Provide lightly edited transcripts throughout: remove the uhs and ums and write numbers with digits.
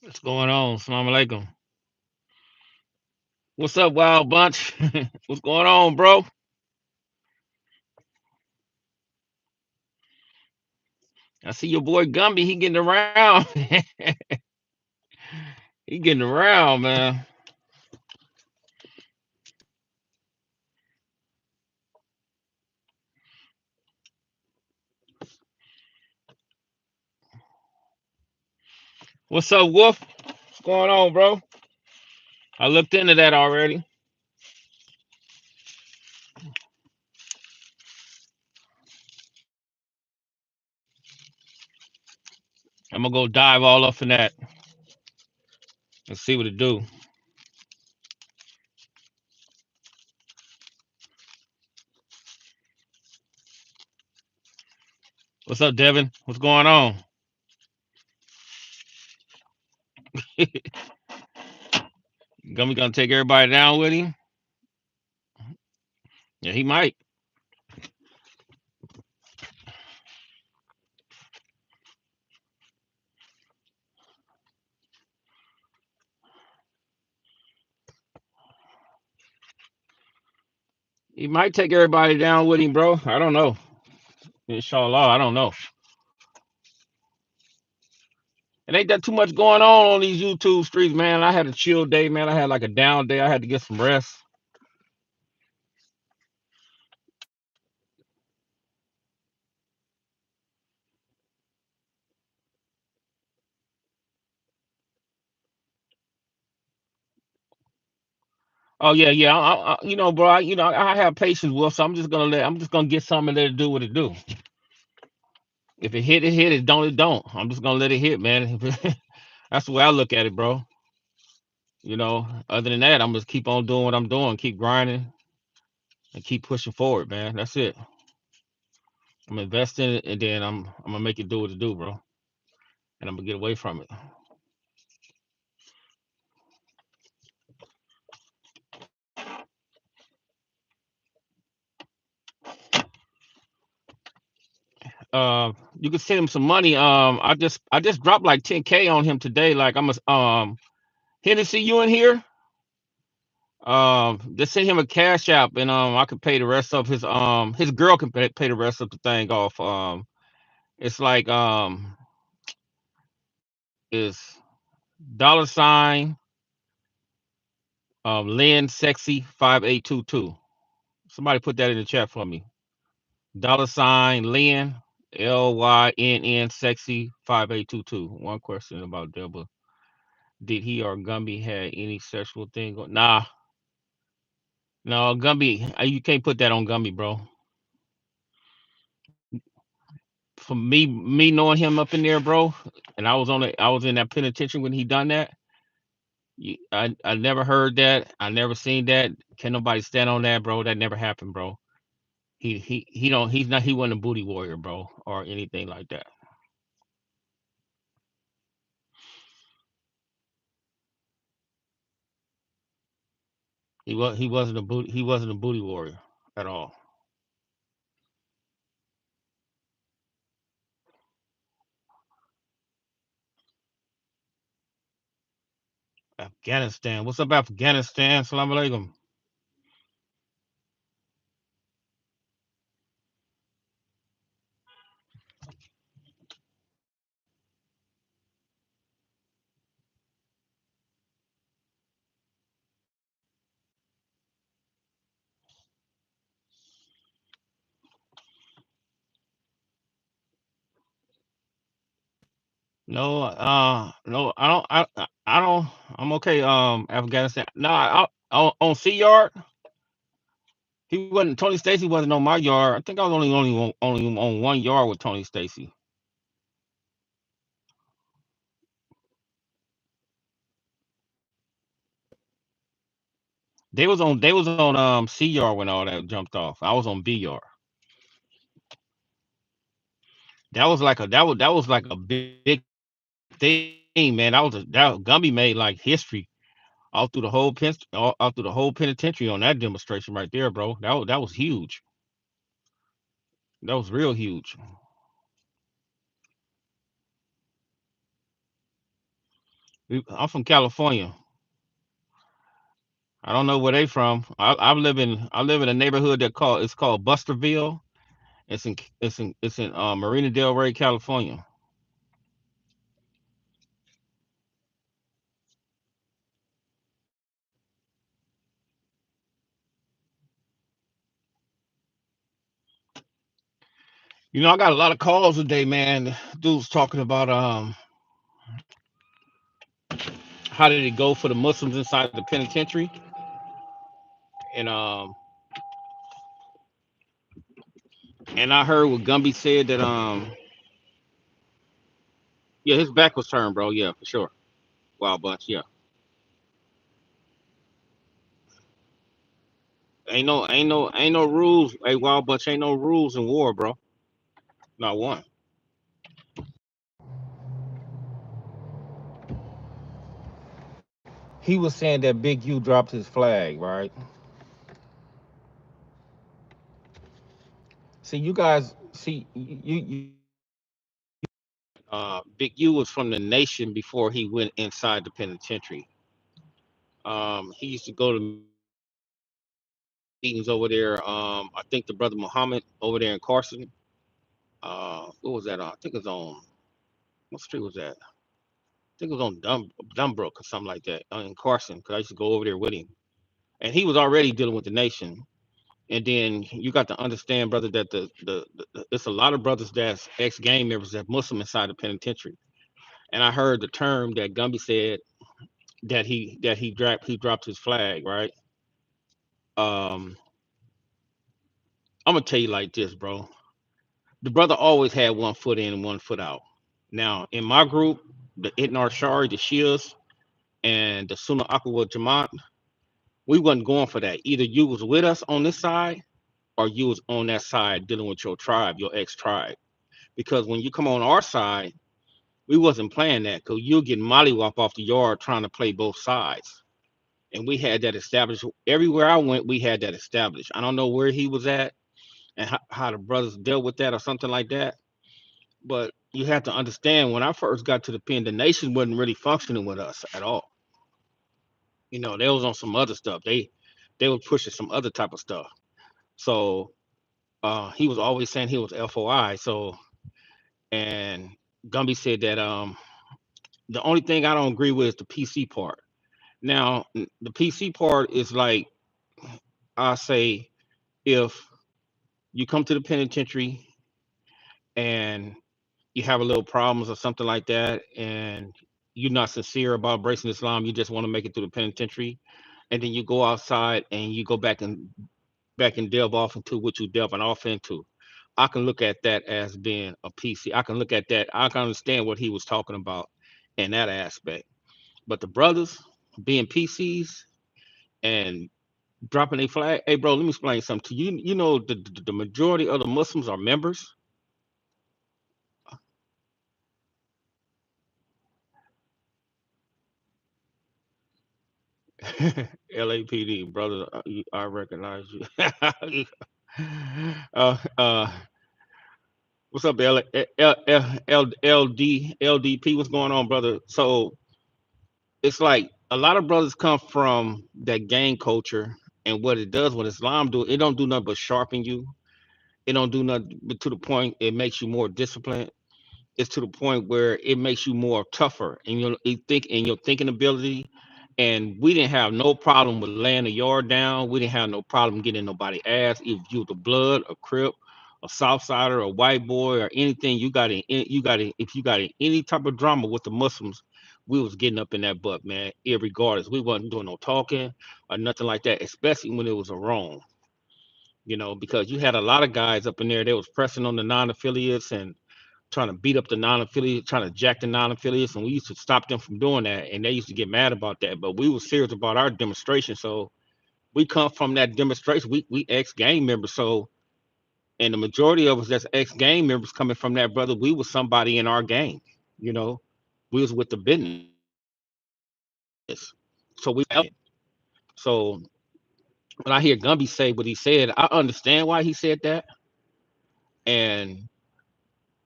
What's going on? Assalamu alaikum. What's up, Wild Bunch? What's going on, bro? I see your boy Gumby. He getting around. He getting around, man. What's up, Wolf? What's going on, bro? I looked into that already. I'm gonna go dive all up in that and see what it do. What's up, Devin? What's going on? Gumby gonna take everybody down with him? Yeah, he might. He might take everybody down with him, bro. I don't know. Inshallah, I don't know. It ain't that too much going on these YouTube streets, man. I had a chill day, man. I had like a down day. I had to get some rest. Oh yeah, yeah. You know, bro. I have patience, Wolf. So I'm just gonna get something and let it do what it do. If it hit, it hit. It don't, it don't. I'm just gonna let it hit, man. That's the way I look at it, bro. Other than that, I'm just keep on doing what I'm doing, keep grinding, and keep pushing forward, man. That's it. I'm investing it, and then I'm gonna make it do what it do, bro. And I'm gonna get away from it. You can send him some money. I just dropped like 10K on him today. Like I'm a Hennessy, you in here? Just send him a cash app, and I could pay the rest of his girl can pay the rest of the thing off. It's like is $ Lynn Sexy 5822. Somebody put that in the chat for me. $Lynn LYNN Sexy 5822. One question about Deborah. Did he or Gumby had any sexual thing? Nah, no, Gumby. You can't put that on Gumby, bro. For me knowing him up in there, bro, and I was in that penitentiary when he done that. I never heard that. I never seen that. Can nobody stand on that, bro? That never happened, bro. He don't he's not he wasn't a booty warrior, bro, or anything like that. He wasn't a booty warrior at all. Afghanistan. What's up, Afghanistan? Salam alaikum. No, no, I don't. I'm okay. Afghanistan. No, on C yard. He wasn't. Tony Stacy wasn't on my yard. I think I was only on 1 yard with Tony Stacy. They was on C yard when all that jumped off. I was on B yard. That was like a big thing, man. Gumby made like history all through the whole penitentiary on that demonstration right there, bro. That was huge. That was real huge. I'm from California. I don't know where they from. I live in a neighborhood it's called Busterville. It's in Marina Del Rey, California. I got a lot of calls today, man. Dudes talking about how did it go for the Muslims inside the penitentiary, and and I heard what Gumby said that yeah, his back was turned, bro. Yeah, for sure. Wild bunch. Yeah, ain't no rules. Hey, wild bunch, ain't no rules in war, bro. Not one. He was saying that Big U dropped his flag, right? See, you guys, see, Big U was from the nation before he went inside the penitentiary. He used to go to meetings over there. I think the brother Muhammad over there in Carson. What was that on? I think it was on, what street was that? I think it was on Dumbrook or something like that in Carson, because I used to go over there with him. And he was already dealing with the nation. And then you got to understand, brother, that it's a lot of brothers that's ex gang members that Muslim inside the penitentiary. And I heard the term that Gumby said that he dropped his flag, right? Um, I'm gonna tell you like this, bro. The brother always had one foot in and one foot out. Now, in my group, the Itnar Shari, the Shias, and the Sunnah Aqua Jamaat, we wasn't going for that. Either you was with us on this side or you was on that side dealing with your tribe, your ex tribe. Because when you come on our side, we wasn't playing that because you'll get mollywop off the yard trying to play both sides. And we had that established. Everywhere I went, we had that established. I don't know where he was at and how the brothers dealt with that or something like that. But you have to understand when I first got to the pen, the nation wasn't really functioning with us at all. They was on some other stuff. They were pushing some other type of stuff. So he was always saying he was FOI. So and Gumby said that the only thing I don't agree with is the PC part. Now the PC part is like I say if you come to the penitentiary and you have a little problems or something like that, and you're not sincere about embracing Islam, you just want to make it through the penitentiary, and then you go outside and you go back and delve off into what you delving off into. I can look at that as being a PC. I can look at that. I can understand what he was talking about in that aspect. But the brothers being PCs and dropping a flag, hey bro, let me explain something to you. You know the majority of the Muslims are members. LAPD, brother, I recognize you. uh, what's up, LDP? What's going on, brother? So it's like a lot of brothers come from that gang culture, and what it does, what Islam do, it don't do nothing but sharpen you. It don't do nothing but to the point it makes you more disciplined. It's to the point where it makes you more tougher in your thinking ability. And we didn't have no problem with laying the yard down. We didn't have no problem getting nobody ass. If you was a blood, a crip, a south sider, a white boy, or anything, if you got in any type of drama with the Muslims, we was getting up in that butt, man. Irregardless, we wasn't doing no talking or nothing like that, especially when it was a wrong. Because you had a lot of guys up in there. They was pressing on the non-affiliates and trying to beat up the non-affiliates, trying to jack the non-affiliates, and we used to stop them from doing that, and they used to get mad about that. But we were serious about our demonstration, so we come from that demonstration. We ex-gang members, so and the majority of us that's ex-gang members coming from that, brother, we was somebody in our gang, you know, we was with the business, so so when I hear Gumby say what he said, I understand why he said that, and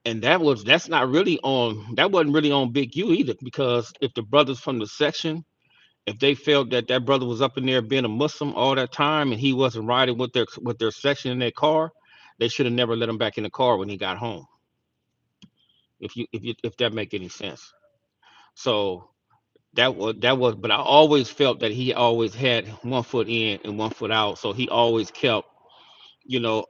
And that's not really on that wasn't really on Big U either, because if the brothers from the section, if they felt that that brother was up in there being a Muslim all that time and he wasn't riding with their section in their car, they should have never let him back in the car when he got home. If that make any sense. So but I always felt that he always had one foot in and one foot out. So he always kept, you know,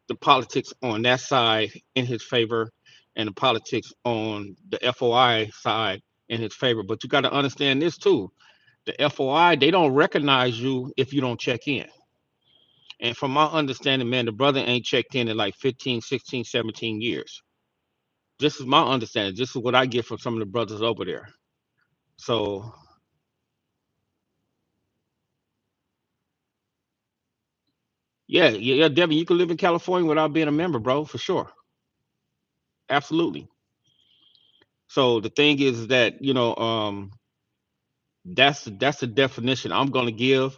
the politics on that side in his favor, and the politics on the FOI side in his favor. But you got to understand this too. The FOI, they don't recognize you if you don't check in. And from my understanding, man, the brother ain't checked in like 15, 16, 17 years. This is my understanding. This is what I get from some of the brothers over there. So, yeah, yeah, yeah, Devin, you can live in California without being a member, bro, for sure. Absolutely. So the thing is that, that's the definition I'm gonna give.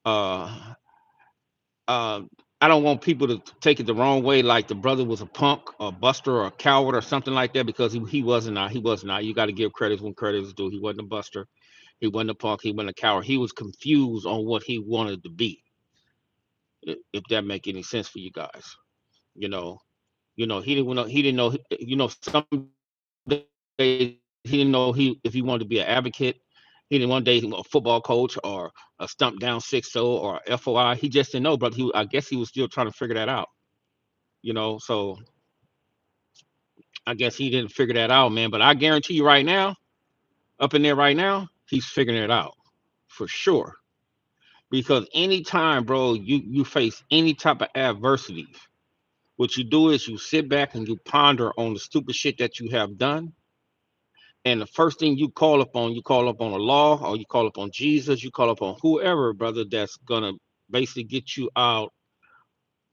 Uh, uh, I don't want people to take it the wrong way, like the brother was a punk or buster or a coward or something like that, because he wasn't. He was not. You got to give credit when credit is due. He wasn't a buster. He wasn't a punk. He wasn't a coward. He was confused on what he wanted to be. If that make any sense for you guys, you know, he didn't know. He didn't know. Some days he didn't know if he wanted to be an advocate. He didn't one day he was a football coach or a stump down 6-0 or FOI. He just didn't know, but I guess he was still trying to figure that out. So I guess he didn't figure that out, man. But I guarantee you right now, up in there right now, he's figuring it out for sure. Because anytime, bro, you face any type of adversity, what you do is you sit back and you ponder on the stupid shit that you have done. And the first thing you call up on a law, or you call up on Jesus, you call up on whoever, brother, that's gonna basically get you out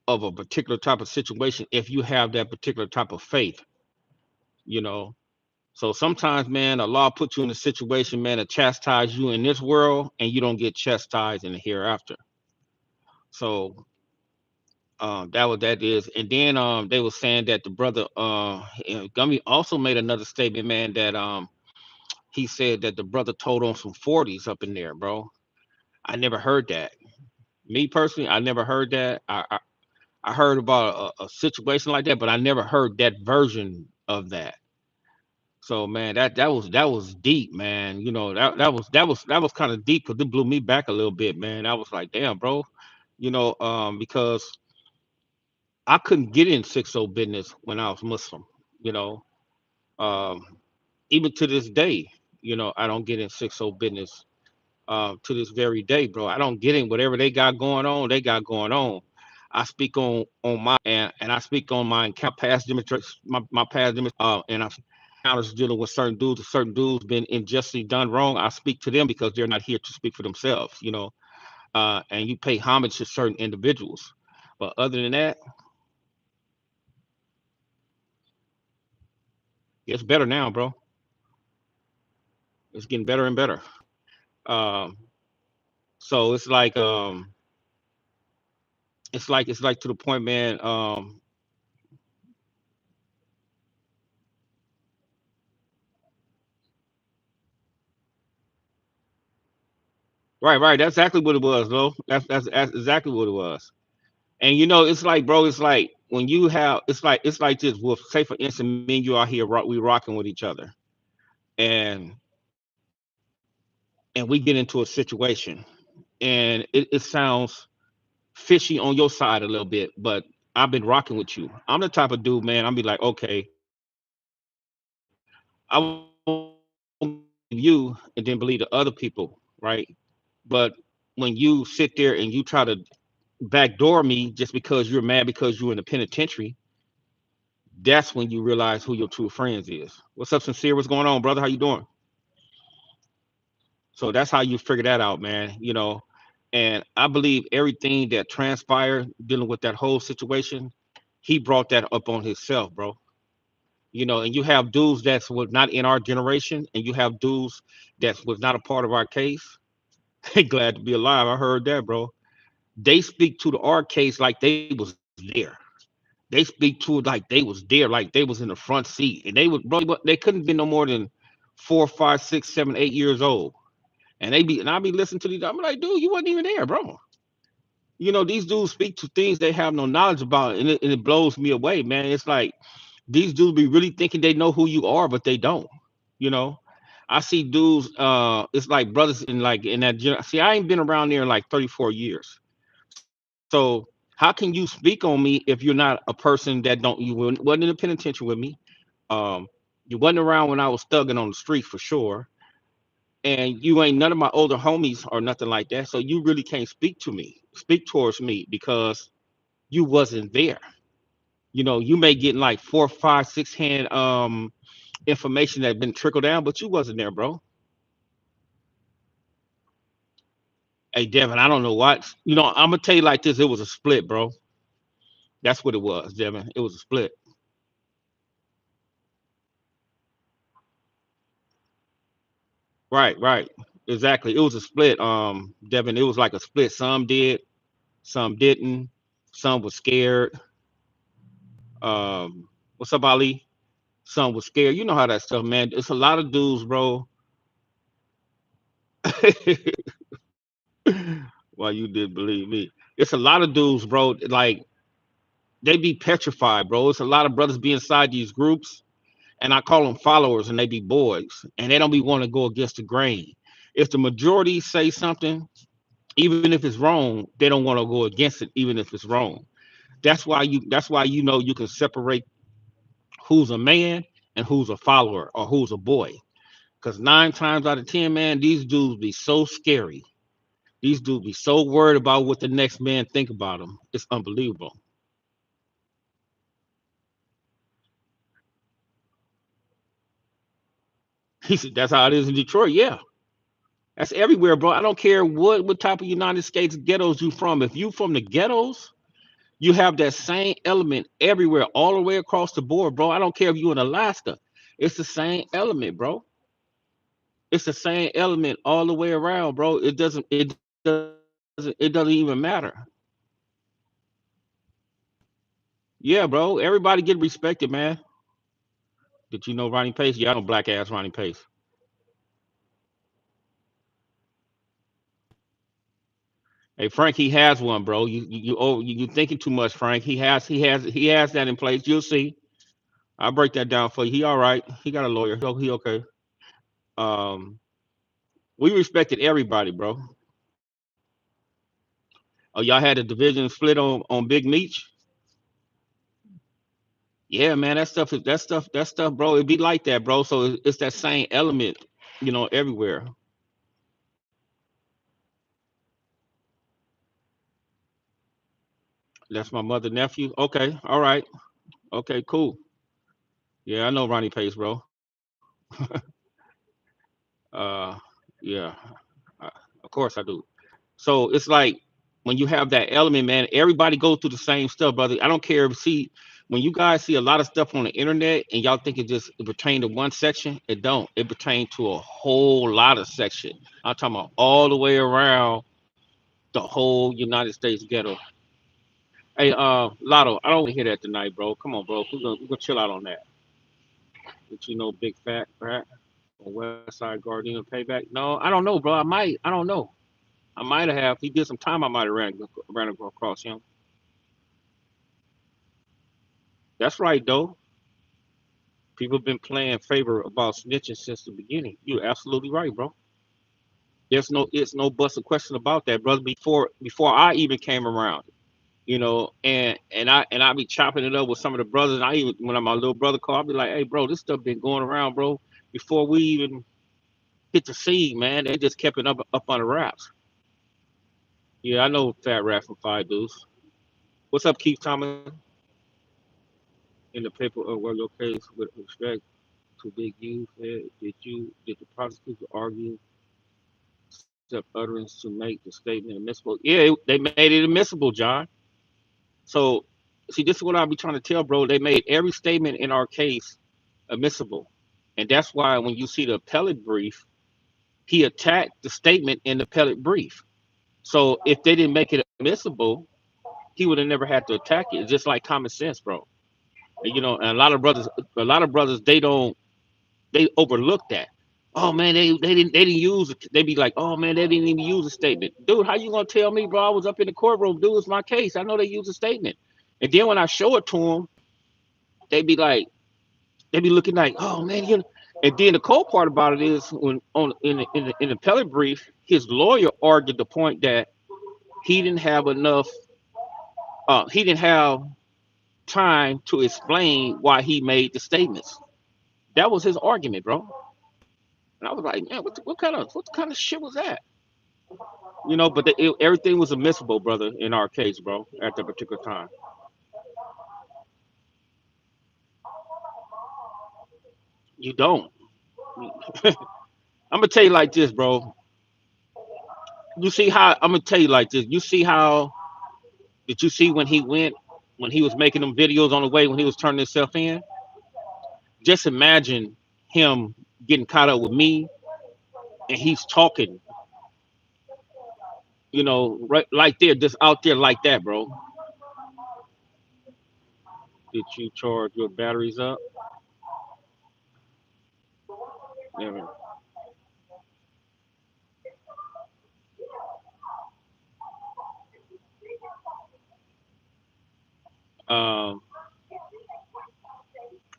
of a particular type of situation if you have that particular type of faith, you know. So sometimes, man, Allah puts you in a situation, man, to chastise you in this world, and you don't get chastised in the hereafter. So that what that is. And then they were saying that the brother Gummy also made another statement, man, that he said that the brother told on some 40s up in there, bro. I never heard that. Me personally, I never heard that. I heard about a situation like that, but I never heard that version of that. So man, that was deep, man. That was kind of deep, because it blew me back a little bit, man. I was like, damn, bro. Because I couldn't get in 6-0 business when I was Muslim. You know, um, even to this day, I don't get in 6-0 business to this very day, bro. I don't get in whatever they got going on. They got going on. I speak on my and I speak on my past demonstrations, my past demonstrations, and I encounters dealing with certain dudes. If certain dudes been unjustly done wrong, I speak to them because they're not here to speak for themselves. And you pay homage to certain individuals. But other than that, it's better now, bro. It's getting better and better. Um, so it's like to the point, man. Right, right. That's exactly what it was, though. That's exactly what it was. And it's like, bro, it's like when you have, it's like this. Well, say for instance, me and you are here, we rocking with each other, and we get into a situation, and it sounds fishy on your side a little bit, but I've been rocking with you. I'm the type of dude, man. I'll be like, okay, I won't believe you and then believe the other people, right? But when you sit there and you try to backdoor me just because you're mad because you're in the penitentiary, that's when you realize who your true friends is. What's up, sincere? What's going on, brother? How you doing? So that's how you figure that out, man. And I believe everything that transpired dealing with that whole situation, he brought that up on himself, bro. And you have dudes that's was not in our generation, and you have dudes that was not a part of our case. Glad to be alive. I heard that, bro. They speak to our case like they was there. They speak to it like they was there, like they was in the front seat, and they would, bro. They couldn't be no more than 4, 5, 6, 7, 8 years old, and I be listening to these. I'm like, dude, you wasn't even there, bro. These dudes speak to things they have no knowledge about, and it blows me away, man. It's like these dudes be really thinking they know who you are, but they don't. You know, I see dudes. It's like brothers in that. See, I ain't been around there in like 34 years. So how can you speak on me if you're not a person that don't you wasn't in the penitentiary with me? Um, you wasn't around when I was thugging on the street for sure, and you ain't none of my older homies or nothing like that. So you really can't speak towards me because you wasn't there. You may get like 4, 5, 6 hand information that been trickled down, but you wasn't there, bro. Hey, Devin, I don't know what. I'm gonna tell you like this. It was a split, bro. That's what it was, Devin. It was a split. Right, right. Exactly. It was a split, Devin. It was like a split. Some did, some didn't. Some was scared. What's up, Ali? Some was scared. You know how that stuff, man. It's a lot of dudes, bro. Well, you did believe me. It's a lot of dudes, bro. Like they be petrified, bro. It's a lot of brothers be inside these groups, and I call them followers, and they be boys, and they don't be want to go against the grain. If the majority say something, even if it's wrong, they don't want to go against it, even if it's wrong. That's why you can separate who's a man and who's a follower or who's a boy. Because 9 times out of 10, man, these dudes be so scary. These dudes be so worried about what the next man think about them. It's unbelievable. He said that's how it is in Detroit. Yeah, that's everywhere, bro. I don't care what type of United States ghettos you from. If you from the ghettos, you have that same element everywhere, all the way across the board, bro. I don't care if you in Alaska. It's the same element, bro. It's the same element all the way around, bro. It doesn't even matter. Yeah, bro. Everybody get respected, man. Did you know Ronnie Pace? Yeah, I know black ass Ronnie Pace. Hey Frank, he has one, bro. You thinking too much, Frank. He has that in place. You'll see. I'll break that down for you. He all right. He got a lawyer. He okay. Um, we respected everybody, bro. Oh, y'all had a division split on Big Meech. Yeah, man, that stuff, bro. It be like that, bro. So it's that same element, everywhere. That's my mother nephew. Okay, all right. Okay, cool. Yeah, I know Ronnie Pace, bro. Uh, yeah, uh, of course I do. So it's like when you have that element, man, everybody go through the same stuff, brother. I don't care if see when you guys see a lot of stuff on the internet and y'all think it pertain to one section, it don't. It pertain to a whole lot of section. I'm talking about all the way around the whole United States ghetto. Hey, Lotto, I don't want to hear that tonight, bro. Come on, bro. We're gonna chill out on that. Did you know Big Fat Rat on West Side Guardian Payback? No, I don't know, bro. I might. I don't know. I might have. He did some time. I might have ran across him. That's right, though. People been playing favor about snitching since the beginning. You're absolutely right, bro. It's no bust a question about that, brother. Before I even came around, and I be chopping it up with some of the brothers. And I even when my little brother called, I be like, "Hey, bro, this stuff been going around, bro. Before we even hit the scene, man, they just kept it up on the wraps." Yeah, I know Fat Rat from Five Deuce. What's up, Keith Thomas? In the paper of what your case with respect to Big U, did the prosecutor argue accept utterance to make the statement admissible? Yeah, they made it admissible, John. So, see, this is what I'll be trying to tell, bro. They made every statement in our case admissible. And that's why when you see the appellate brief, he attacked the statement in the appellate brief. So if they didn't make it admissible, he would have never had to attack it. It's just like common sense, bro. And, you know, and a lot of brothers, they overlook that. Oh man, they didn't use it. They be like, oh man, they didn't even use a statement. Dude, how you gonna tell me, bro? I was up in the courtroom. Dude, it's my case. I know they use a statement. And then when I show it to them, they be like, they be looking like, oh man, you know. And then the cold part about it is when on in the appellate brief, his lawyer argued the point that he didn't have enough. He didn't have time to explain why he made the statements. That was his argument, bro. And I was like, man, what kind of shit was that? You know, but everything was admissible, brother, in our case, bro, at that particular time. You don't. I'm gonna tell you like this, bro. You see how I'm gonna tell you like this. You see how did you see when he went when he was making them videos on the way when he was turning himself in? Just imagine him getting caught up with me and he's talking, you know, right like there, just out there like that, bro. Did you charge your batteries up? Yeah. Um,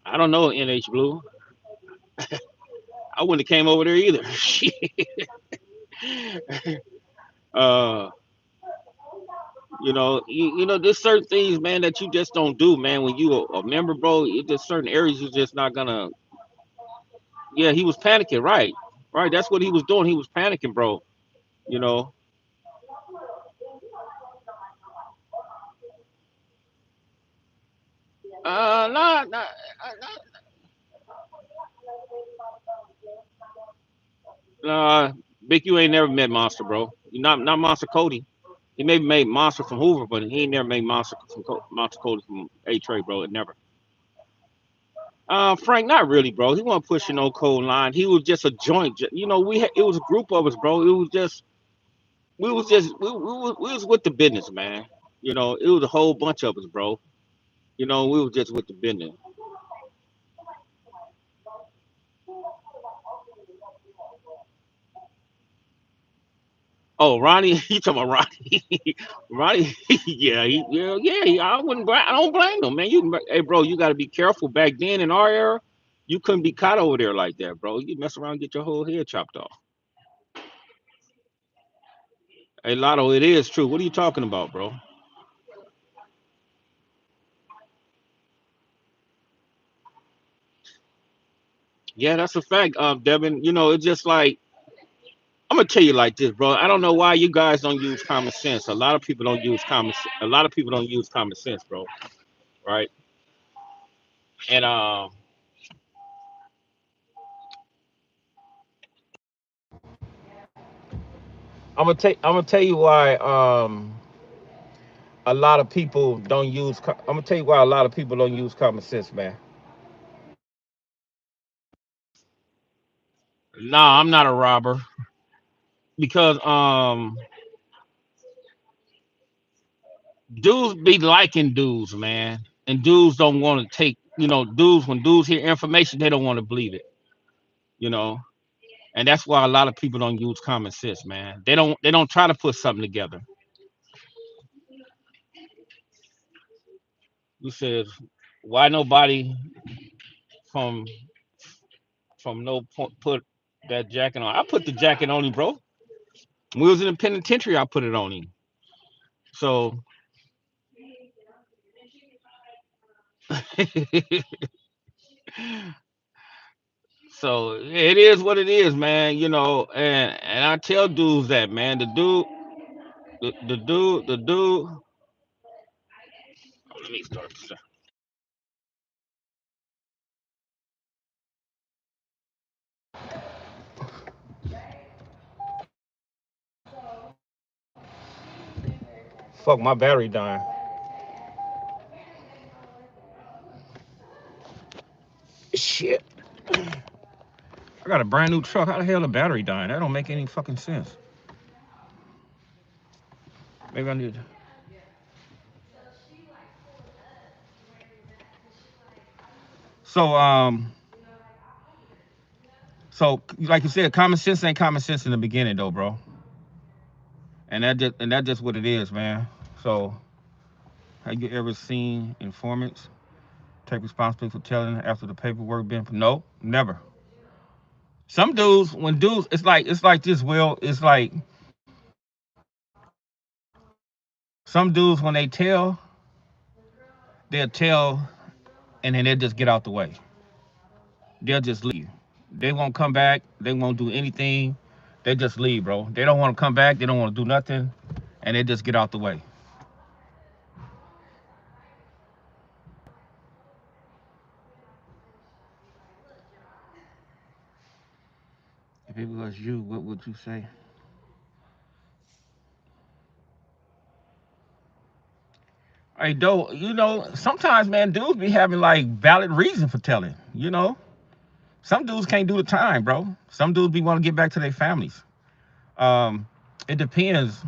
I don't know, NH Blue. I wouldn't have came over there either. uh, you know, there's certain things, man, that you just don't do, man. When you a member, bro, it's just certain areas you're just not gonna. Yeah, he was panicking, right? Right, that's what he was doing. He was panicking, bro. You know, nah, nah, nah. Big, you ain't never met Monster, bro. You not Monster Cody. He maybe made Monster from Hoover, but he ain't never made Monster Cody from A Trey, bro. It never. Frank, not really, bro. He wasn't pushing no cold line. He was just a joint. You know, it was a group of us, bro. It was just we was with the business, man. You know, it was a whole bunch of us, bro. You know, we was just with the business. Oh, Ronnie, you talking about Ronnie? Ronnie, yeah, I don't blame him, man. Hey, bro, you got to be careful. Back then in our era, you couldn't be caught over there like that, bro. You mess around, and get your whole head chopped off. Hey, Lotto, it is true. What are you talking about, bro? Yeah, that's a fact, Devin. You know, it's just like I'm gonna tell you like this, bro. I don't know why you guys don't use common sense. A lot of people don't use common sense, bro. Right? And I'm gonna tell you why a lot of people don't use. I'm gonna tell you why a lot of people don't use common sense, man. Nah, I'm not a robber because dudes be liking dudes, man, and dudes don't want to take. You know, dudes when dudes hear information, they don't want to believe it. You know, and that's why a lot of people don't use common sense, man. They don't try to put something together. You said why nobody from no point put that jacket on. I put the jacket on him, bro. When we was in the penitentiary, I put it on him. So so it is what it is, man. You know, and I tell dudes that, man. The dude. Let me start. Fuck, my battery dying. Shit. I got a brand new truck. How the hell the battery dying? That don't make any fucking sense. Maybe I need. So so like you said, common sense ain't common sense in the beginning though, bro. And that's just what it is, man. So have you ever seen informants take responsibility for telling after the paperwork been? No, never. Some dudes, when dudes, it's like this. Will it's like some dudes when they'll tell, and then they'll just get out the way. They'll just leave. They won't come back. They won't do anything. They just leave, bro. They don't want to come back. They don't want to do nothing, and they just get out the way. If it was you, what would you say? Hey, though, sometimes, man, dudes be having like valid reason for telling. Some dudes can't do the time, bro. Some dudes be want to get back to their families. Um, it depends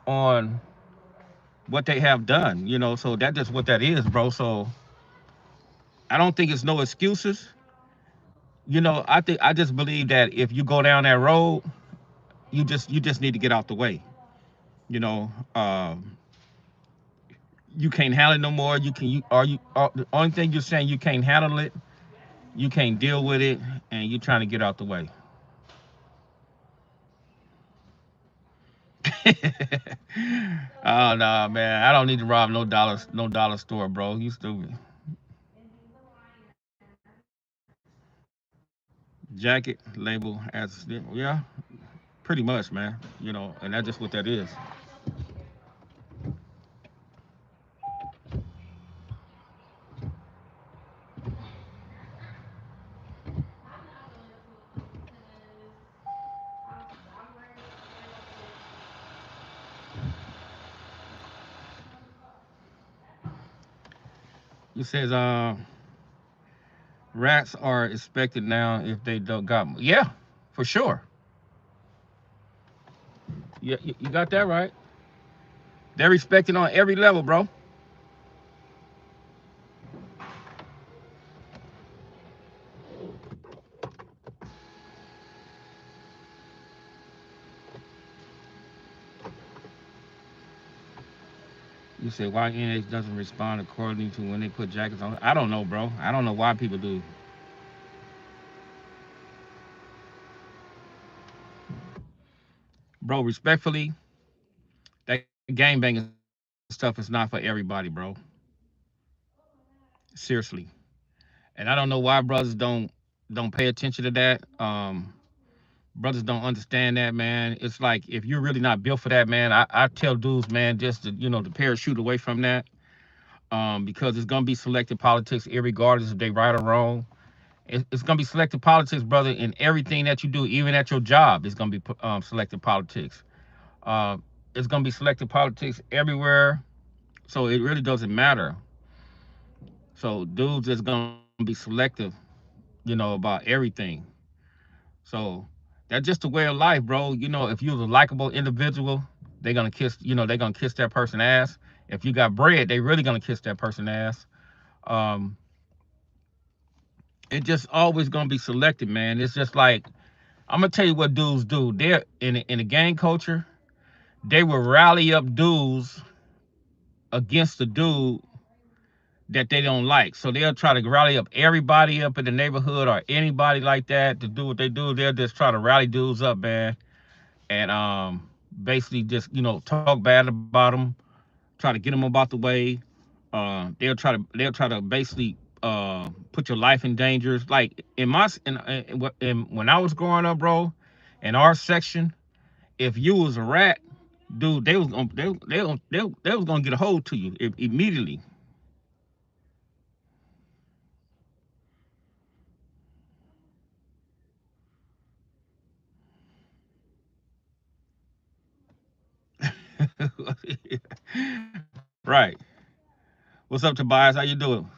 on what they have done. So that's just what that is, bro. So I don't think it's no excuses. I just believe that if you go down that road, you just need to get out the way. You know, you can't handle it no more. The only thing you're saying, you can't handle it, you can't deal with it, and you're trying to get out the way. Oh no, man, I don't need to rob no dollar store, bro. You stupid. Jacket label as yeah, pretty much, man. And that's just what that is. It says rats are expected now if they don't got. Yeah, for sure. Yeah, you got that right. They're respected on every level, bro. You said why NH doesn't respond according to when they put jackets on. I don't know, bro. I don't know why people do. Bro, respectfully, that gang banging stuff is not for everybody, bro. Seriously. And I don't know why brothers don't pay attention to that. Brothers don't understand that, man. It's like if you're really not built for that, man, I tell dudes, man, just to parachute away from that. Because it's gonna be selective politics, regardless if they right or wrong. It's gonna be selective politics, brother, in everything that you do, even at your job. It's gonna be selective politics. Uh, it's gonna be selective politics everywhere. So it really doesn't matter. So dudes is gonna be selective, about everything. So that's just the way of life, bro. If you're a likable individual, they're gonna kiss that person ass. If you got bread, they really gonna kiss that person ass. Um, it just always gonna be selective, man. It's just like I'm gonna tell you what dudes do. They're in a gang culture. They will rally up dudes against the dude that they don't like. So they'll try to rally up everybody up in the neighborhood or anybody like that to do what they do. They'll just try to rally dudes up, man, and basically just talk bad about them, try to get them about the way. They'll try to basically put your life in danger. Like when I was growing up, bro, in our section, if you was a rat, dude, they was gonna get a hold to you immediately. Right. What's up, Tobias? How you doing?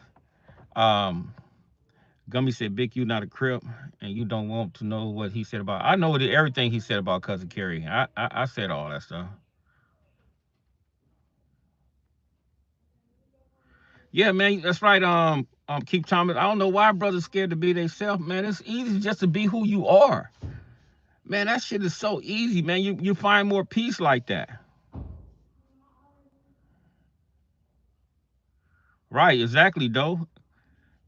Um, Gummy said, "Big, you not a crip, and you don't want to know what he said about." I know everything he said about cousin Kerry. I said all that stuff. Yeah, man, that's right. Keep Thomas. I don't know why brothers scared to be themselves, man. It's easy just to be who you are. Man, that shit is so easy, man. You find more peace like that. Right, exactly, though.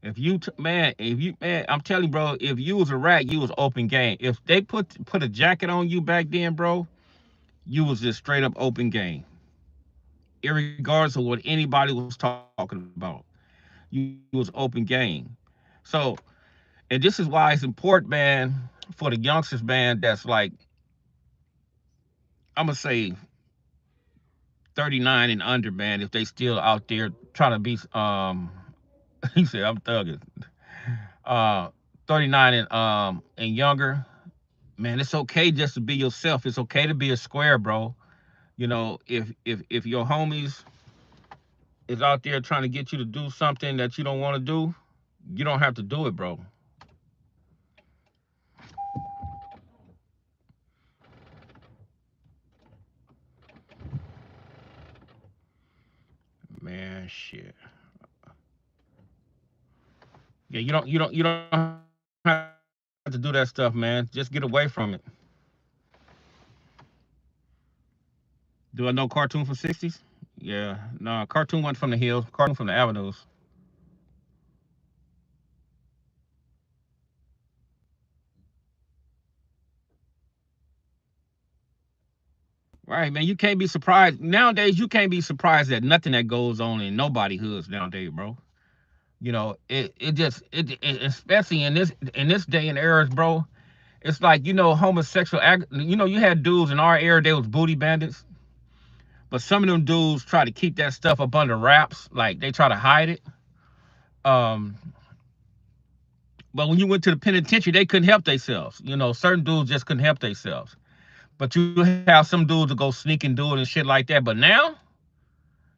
If you man, if you man, I'm telling you, bro, if you was a rat, you was open game. If they put a jacket on you back then, bro, you was just straight up open game. Irregardless of what anybody was talking about. You was open game. So, and this is why it's important, man, for the youngsters, man, that's like, I'm gonna say 39 and under, man, if they still out there trying to be he said I'm thugging. Uh 39 and younger, man, it's okay just to be yourself. It's okay to be a square, bro. You know, if your homies is out there trying to get you to do something that you don't want to do, you don't have to do it, bro. Man, shit. Yeah, you don't have to do that stuff, man. Just get away from it. Do I know cartoon from 60s? Yeah, no, cartoon wasn't from the hills. Cartoon from the avenues. Right, man. You can't be surprised nowadays. You can't be surprised at nothing that goes on in nobody hoods nowadays, bro. You know, especially in this day and eras, bro. It's like, homosexual act. You had dudes in our era. They was booty bandits, but some of them dudes try to keep that stuff up under wraps. Like they try to hide it. Um, but when you went to the penitentiary, they couldn't help themselves. Certain dudes just couldn't help themselves. But you have some dudes to go sneak and do it and shit like that. But now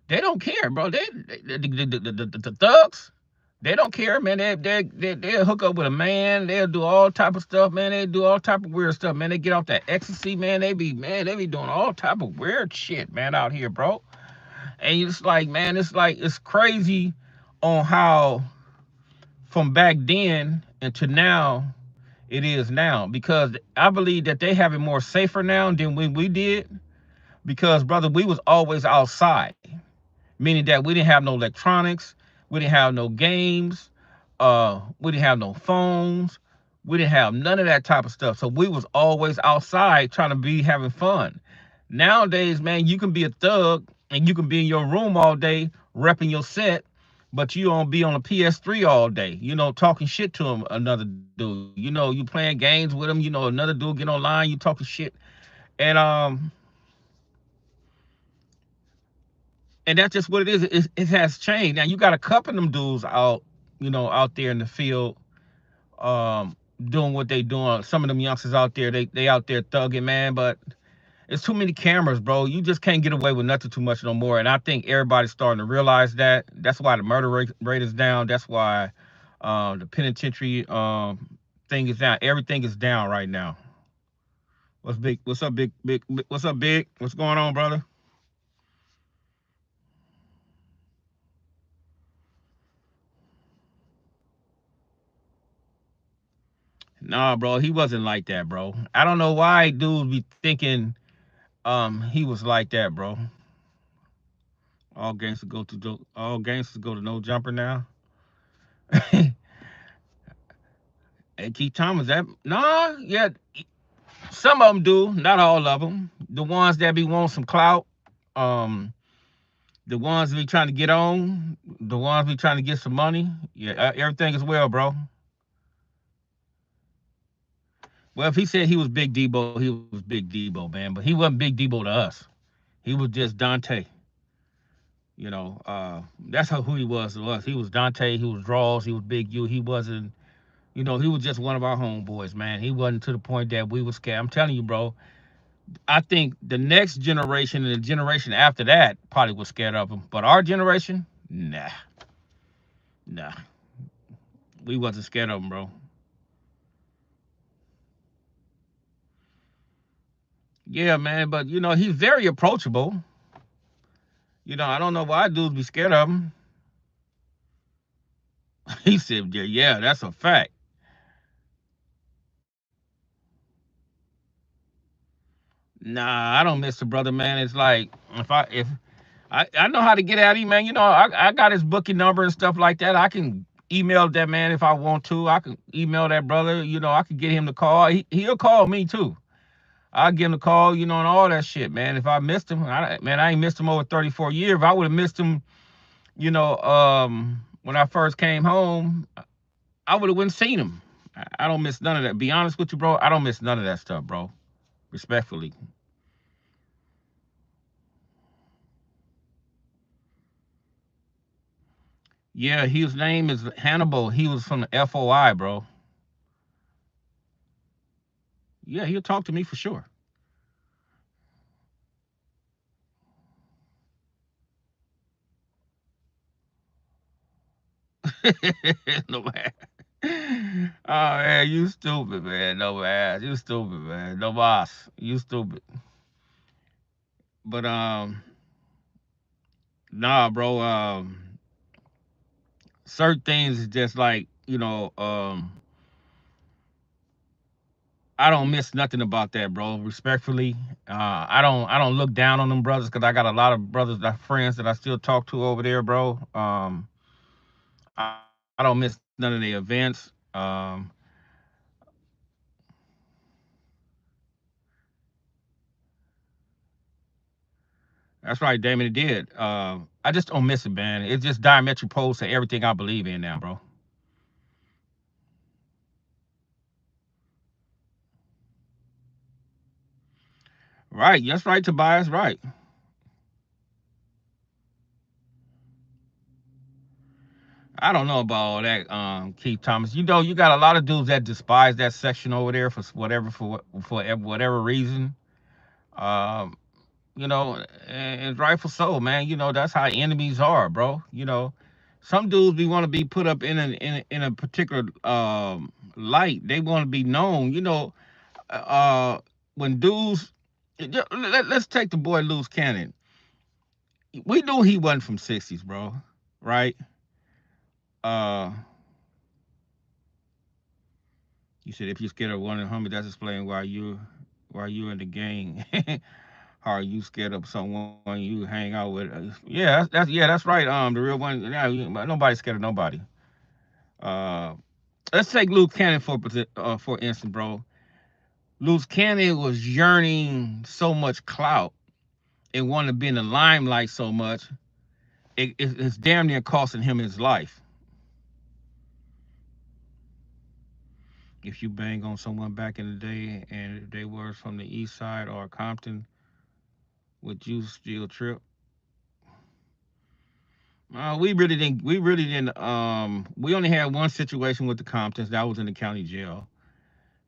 they don't care, bro. The thugs, they don't care, man. They'll hook up with a man. They'll do all type of stuff, man. They do all type of weird stuff, man. They get off that ecstasy, man. They be doing all type of weird shit, man, out here, bro. And it's like, man, it's crazy on how from back then and to now it is now, because I believe that they have it more safer now than when we did, because brother, we was always outside, meaning that we didn't have no electronics, we didn't have no games, we didn't have no phones, we didn't have none of that type of stuff. So we was always outside trying to be having fun. Nowadays, man, you can be a thug and you can be in your room all day repping your set, but you don't be on a PS3 all day, talking shit to him, another dude. You playing games with him, another dude get online, you talking shit. And and that's just what it is. It has changed. Now you got a couple of them dudes out, out there in the field, doing what they doing. Some of them youngsters out there, they out there thugging, man. But it's too many cameras, bro. You just can't get away with nothing too much no more. And I think everybody's starting to realize that. That's why the murder rate is down. That's why the penitentiary thing is down. Everything is down right now. What's big? What's up, big? What's up, big? What's going on, brother? Nah, bro, he wasn't like that, bro. I don't know why dudes be thinking he was like that, bro. All gangsters go to no jumper now. And Keith Thomas, that nah, yeah, some of them do, not all of them. The ones that be wanting some clout, um, the ones be trying to get on, the ones be trying to get some money. Yeah, everything is well, bro. Well, if he said he was Big Debo, he was Big Debo, man. But he wasn't Big Debo to us. He was just Dante. That's who he was to us. He was Dante. He was Draws. He was Big U. He wasn't. He was just one of our homeboys, man. He wasn't to the point that we were scared. I'm telling you, bro. I think the next generation and the generation after that probably was scared of him. But our generation, nah, nah, we wasn't scared of him, bro. Yeah, man. But he's very approachable. I don't know why dudes be scared of him. He said, yeah, yeah, that's a fact. Nah, I don't miss the brother, man. It's like if I know how to get at him, man. You know, I got his booking number and stuff like that. I can email that man if I want to. I can email that brother. You know, I can get him to call. He'll call me too. I'll give him a call, you know, and all that shit, man. If I missed him, man, I ain't missed him over 34 years. If I would have missed him, you know, when I first came home, I would have went and seen him. I don't miss none of that. Be honest with you, bro. I don't miss none of that stuff, bro. Respectfully. Yeah, his name is Hannibal. He was from the FOI, bro. Yeah, he'll talk to me for sure. No man. Oh man, you stupid, man. No man, you stupid, man. No boss, you stupid. But nah, bro. Certain things is just like I don't miss nothing about that, bro. Respectfully, I don't look down on them brothers because I got a lot of brothers, that friends that I still talk to over there, bro. I don't miss none of the events. That's right, Damon. It did. I just don't miss it, man. It's just diametric opposed to everything I believe in now, bro. Right. That's right, Tobias. Right. I don't know about all that, Keith Thomas. You know, you got a lot of dudes that despise that section over there for whatever whatever reason. Um, you know, and rightful so, man. You know, that's how enemies are, bro. You know, some dudes we want to be put up in a particular light. They want to be known. You know, when dudes, let's take the boy Loose Cannon. We knew he wasn't from '60s, bro. Right? Uh, you said if you're scared of one homie, that's explaining why you in the gang. How are you scared of someone you hang out with? Yeah, that's right. The real one. Yeah, nobody's scared of nobody. Uh, let's take Luke Cannon for instance, bro. Luke Cannon was yearning so much clout and wanted to be in the limelight so much, it's damn near costing him his life. If you bang on someone back in the day and if they were from the East Side or Compton, would you still trip? We really didn't. We really didn't. We only had one situation with the Comptons. That was in the county jail,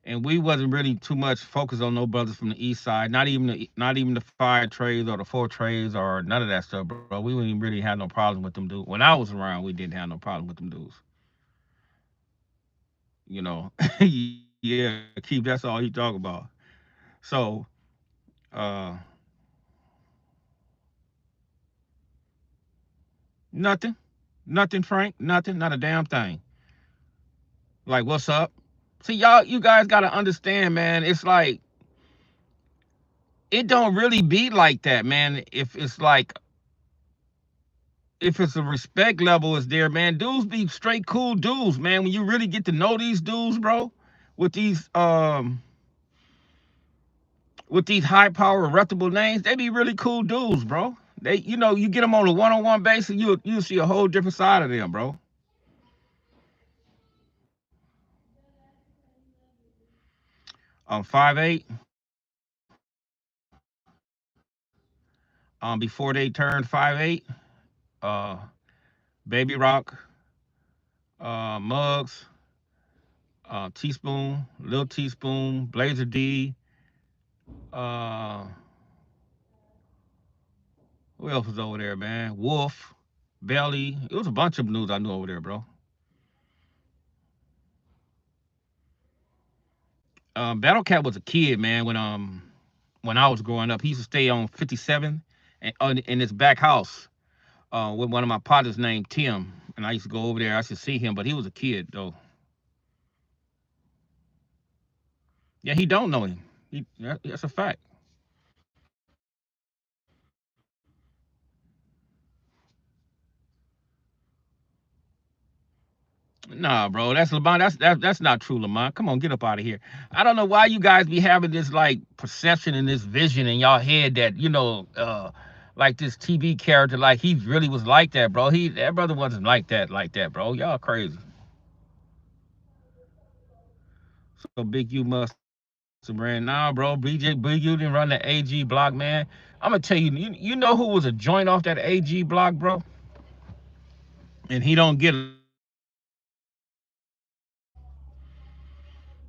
and we wasn't really too much focused on no brothers from the East Side. Not even the five trades or the four trades or none of that stuff, bro. We wouldn't really have no problem with them dudes. When I was around, we didn't have no problem with them dudes. You know, yeah, keep. That's all he talk about. So, uh, nothing, nothing, Frank, nothing, not a damn thing. Like, what's up? See, y'all, you guys gotta understand, man. It's like it don't really be like that, man. If it's a respect level is there, man. Dudes be straight cool dudes, man. When you really get to know these dudes, bro, with these um with these high power reputable names, they be really cool dudes, bro. They, you know, you get them on a one-on-one basis, you see a whole different side of them, bro. 5'8", before they turned 5'8", uh, Baby Rock, Muggs, Teaspoon, Lil Teaspoon, Blazer D, uh, who else was over there, man? Wolf, Belly. It was a bunch of news I knew over there, bro. Battle Cat was a kid, man. When I was growing up, he used to stay on 57 and in his back house. with one of my partners named Tim, and I used to go over there. I should see him, but he was a kid though. Yeah, he don't know him. That's a fact. Nah, bro, that's Lamont. That's not true, Lamont. Come on, get up out of here. I don't know why you guys be having this like perception and this vision in y'all head that like this TV character, like he really was like that, bro. That brother wasn't like that, bro. Y'all crazy. So Big U must have ran. Nah, bro. Big U didn't run the AG block, man. I'm gonna tell you, you know who was a joint off that AG block, bro? And he don't get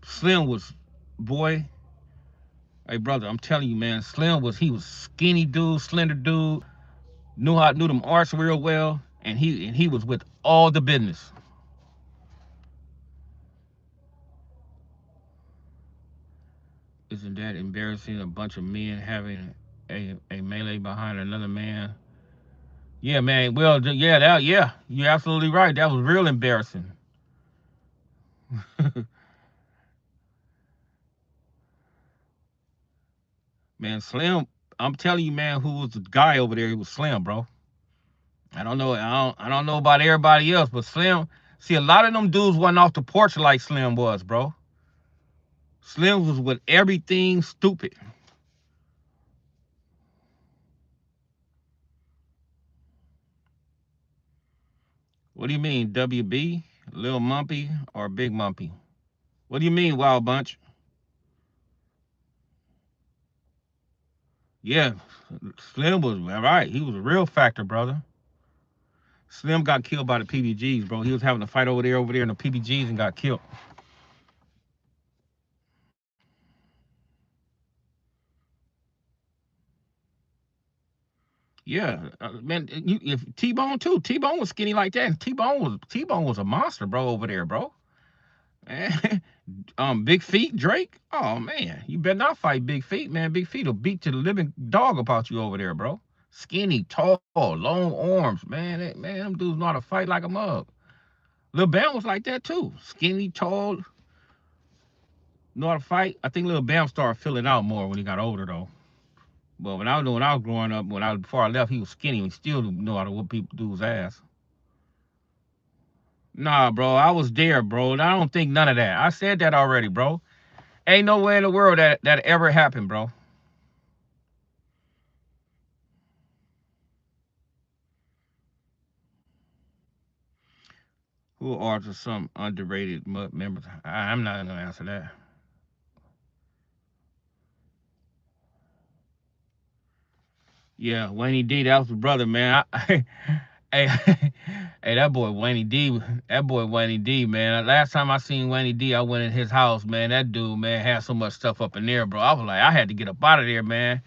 Slim was, boy. Hey brother, I'm telling you, man, he was skinny dude, slender dude, knew them arts real well, and he was with all the business. Isn't that embarrassing? A bunch of men having a melee behind another man. Yeah, man. Well, yeah, you're absolutely right. That was real embarrassing. Man, Slim, I'm telling you, man, who was the guy over there? He was Slim, bro. I don't know about everybody else, but Slim. See, a lot of them dudes wasn't off the porch like Slim was, bro. Slim was with everything stupid. What do you mean, WB, Lil Mumpy, or Big Mumpy? What do you mean, Wild Bunch? Yeah, Slim was all right. He was a real factor, brother. Slim got killed by the PBGs, bro. He was having a fight over there in the PBGs and got killed. Yeah, man. If T-Bone too, T-Bone was skinny like that. And T-Bone was a monster, bro, over there, bro. Big Feet Drake. Oh man, you better not fight Big Feet, man. Big Feet will beat the living dog about you over there, bro. Skinny, tall, long arms, man. Man, them dudes know how to fight like a mug. Lil Bam was like that too. Skinny, tall, know how to fight. I think Lil Bam started filling out more when he got older though. But when I was growing up, before I left, he was skinny and still know how to whoop people dude's ass. Nah, bro, I was there, bro. And I don't think none of that. I said that already, bro. Ain't no way in the world that ever happened, bro. Who are some underrated members? I'm not gonna answer that. Yeah, Wayne D, that was the brother, man. Hey, hey, that boy Wayne D, man. Last time I seen Wayne D, I went in his house, man. That dude, man, had so much stuff up in there, bro. I was like, I had to get up out of there, man.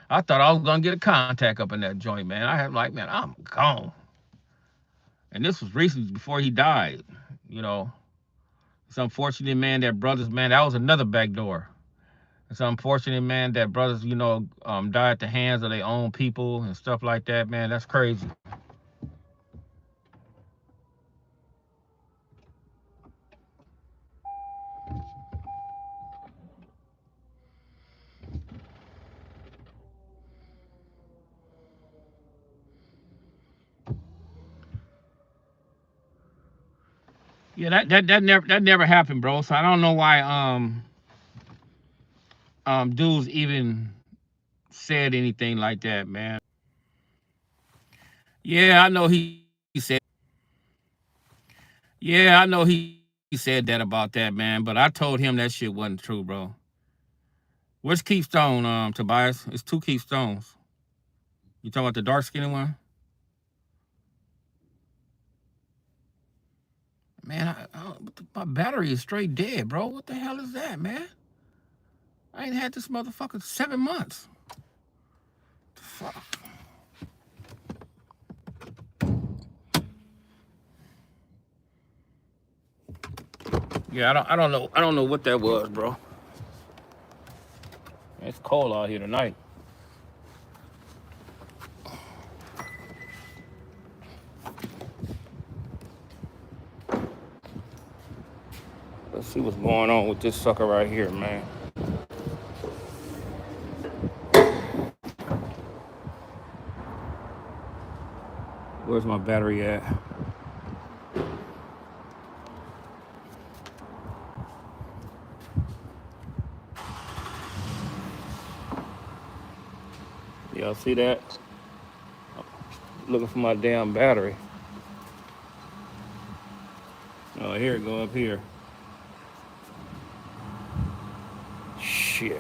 I thought I was gonna get a contact up in that joint, man. I had like, man, I'm gone. And this was recently before he died. You know, it's unfortunate, man. That brothers, man, that was another back door. It's unfortunate, man, that brothers, die at the hands of their own people and stuff like that, man. That's crazy. Yeah, that never happened, bro. So I don't know why dudes even said anything like that, man. Yeah, I know he said. Yeah, I know he said that about that, man. But I told him that shit wasn't true, bro. Where's Keystone, Tobias? It's two Keystones. You talking about the dark skinned one? Man, my battery is straight dead, bro. What the hell is that, man? I ain't had this motherfucker 7 months. Fuck. Yeah, I don't know what that was, bro. It's cold out here tonight. See what's going on with this sucker right here, man. Where's my battery at? Y'all see that? Looking for my damn battery. Oh, here it go up here. Shit.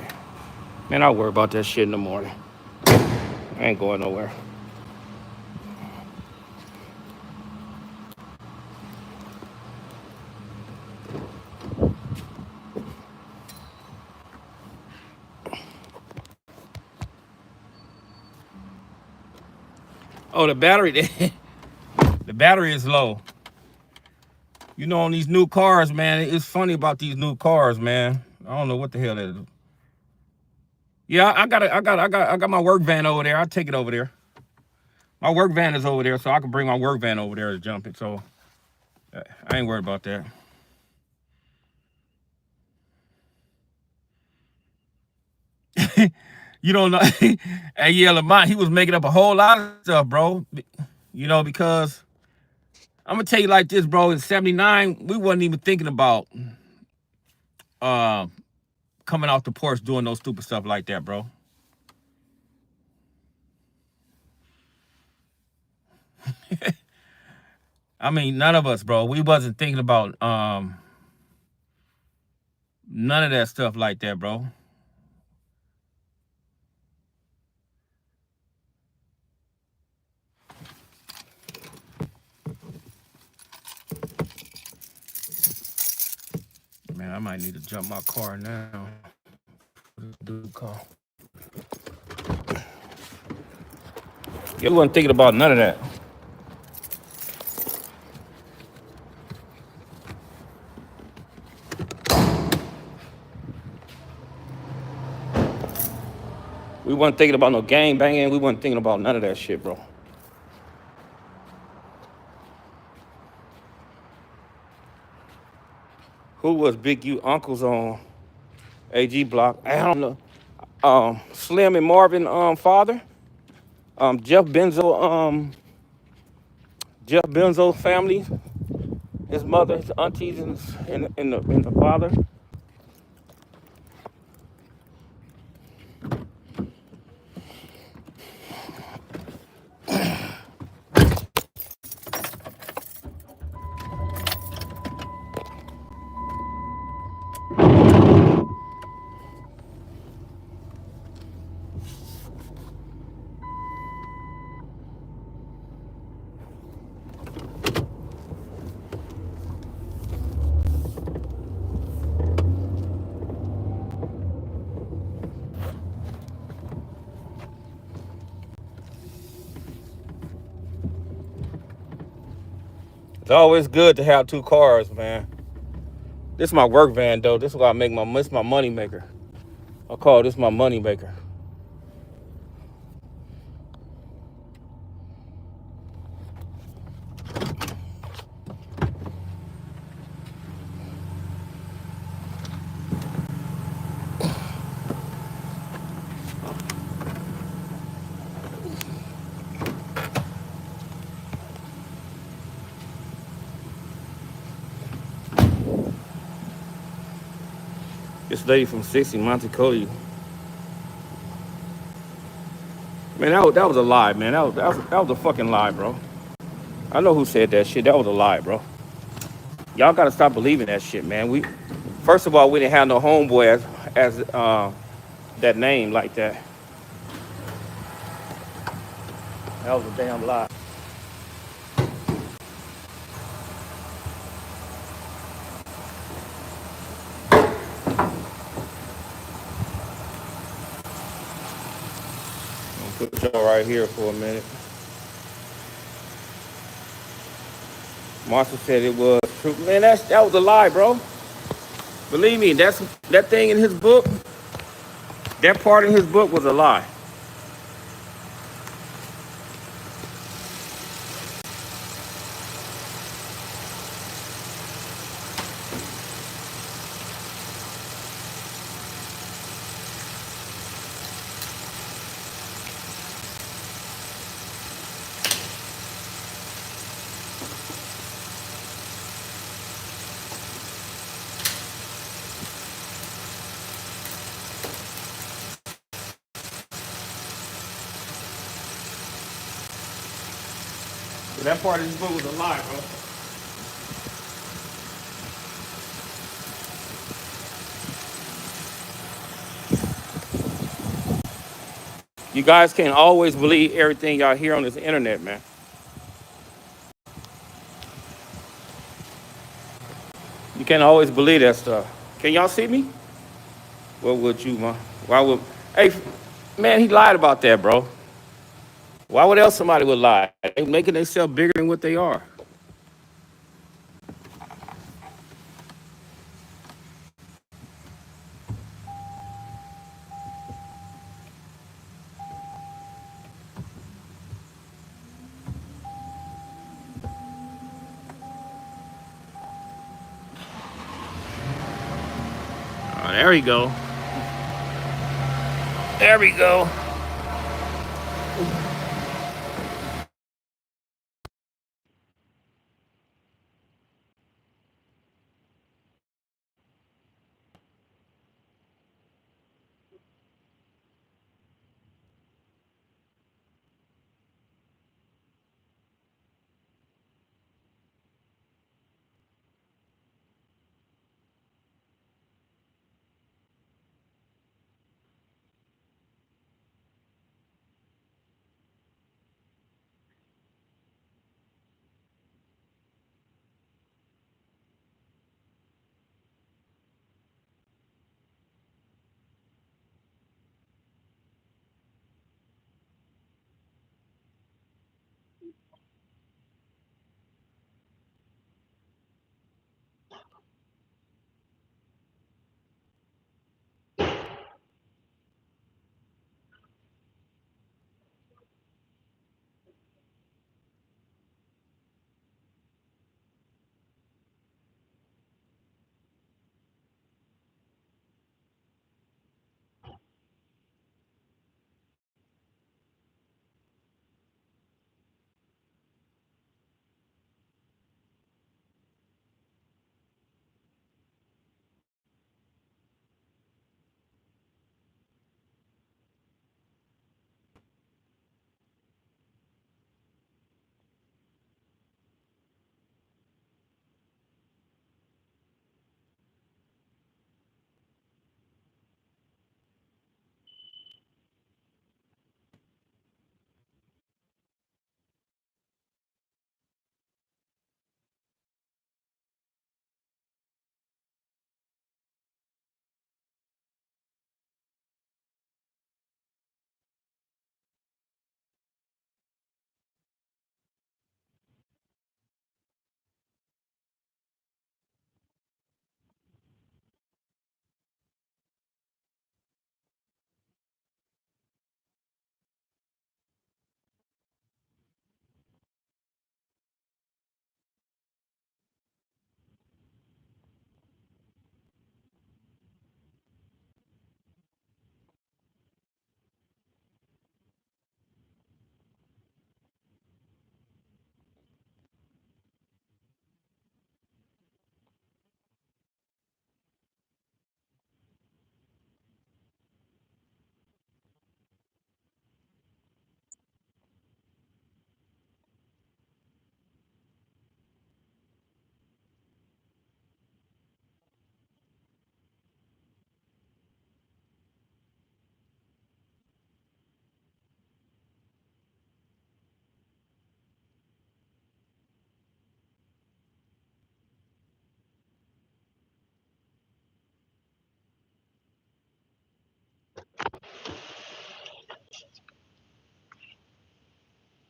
Man, I'll worry about that shit in the morning. I ain't going nowhere. Oh, the battery, the battery is low. You know, on these new cars, man, it's funny about these new cars, man. I don't know what the hell that is. Yeah, I got my work van over there. I'll take it over there. My work van is over there, so I can bring my work van over there to jump it. So I ain't worried about that. You don't know. Hey, yeah, Lamont, he was making up a whole lot of stuff, bro. You know, because I'm gonna tell you like this, bro. In '79, we wasn't even thinking about coming off the porch doing no stupid stuff like that, bro. I mean, none of us, bro. We wasn't thinking about none of that stuff like that, bro. Man, I might need to jump my car now. Dude, call. You wasn't thinking about none of that. We wasn't thinking about no gang banging. We wasn't thinking about none of that shit, bro. Who was Big U uncles on AG block? I don't know. Slim and Marvin father. Jeff Benzo family. His mother, his aunties, and the father. It's always good to have two cars, man. This is my work van, though. This is why I make this is my money maker. I call this my money maker. This lady from 60, Monte Cody. Man, that was a lie, man. That was a fucking lie, bro. I know who said that shit. That was a lie, bro. Y'all gotta stop believing that shit, man. First of all, we didn't have no homeboy as that name like that. That was a damn lie. Put y'all right here for a minute. Marshall said it was true. Man, that was a lie, bro. Believe me, that thing in his book, that part in his book was a lie. That part of this book was a lie, bro. You guys can't always believe everything y'all hear on this internet, man. You can't always believe that stuff. Can y'all see me? What would you, man? Why would? Hey, man, he lied about that, bro. Why would else somebody would lie? They making themselves bigger than what they are. Oh, there we go. There we go.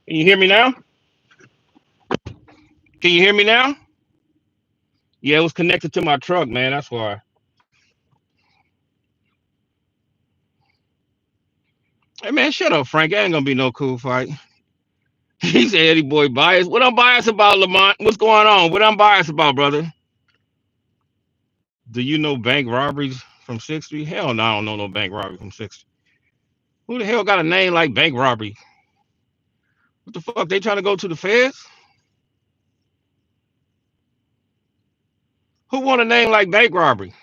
Can you hear me now? Can you hear me now? Yeah, it was connected to my truck, man. That's why. Hey, man, shut up, Frank. It ain't gonna be no cool fight. He said Eddie boy biased. What I'm biased about, Lamont? What's going on? What I'm biased about, brother? Do you know bank robberies from 60? Hell no, I don't know no bank robbery from 60. Who the hell got a name like bank robbery? What the fuck? They trying to go to the feds? Who want a name like bank robbery?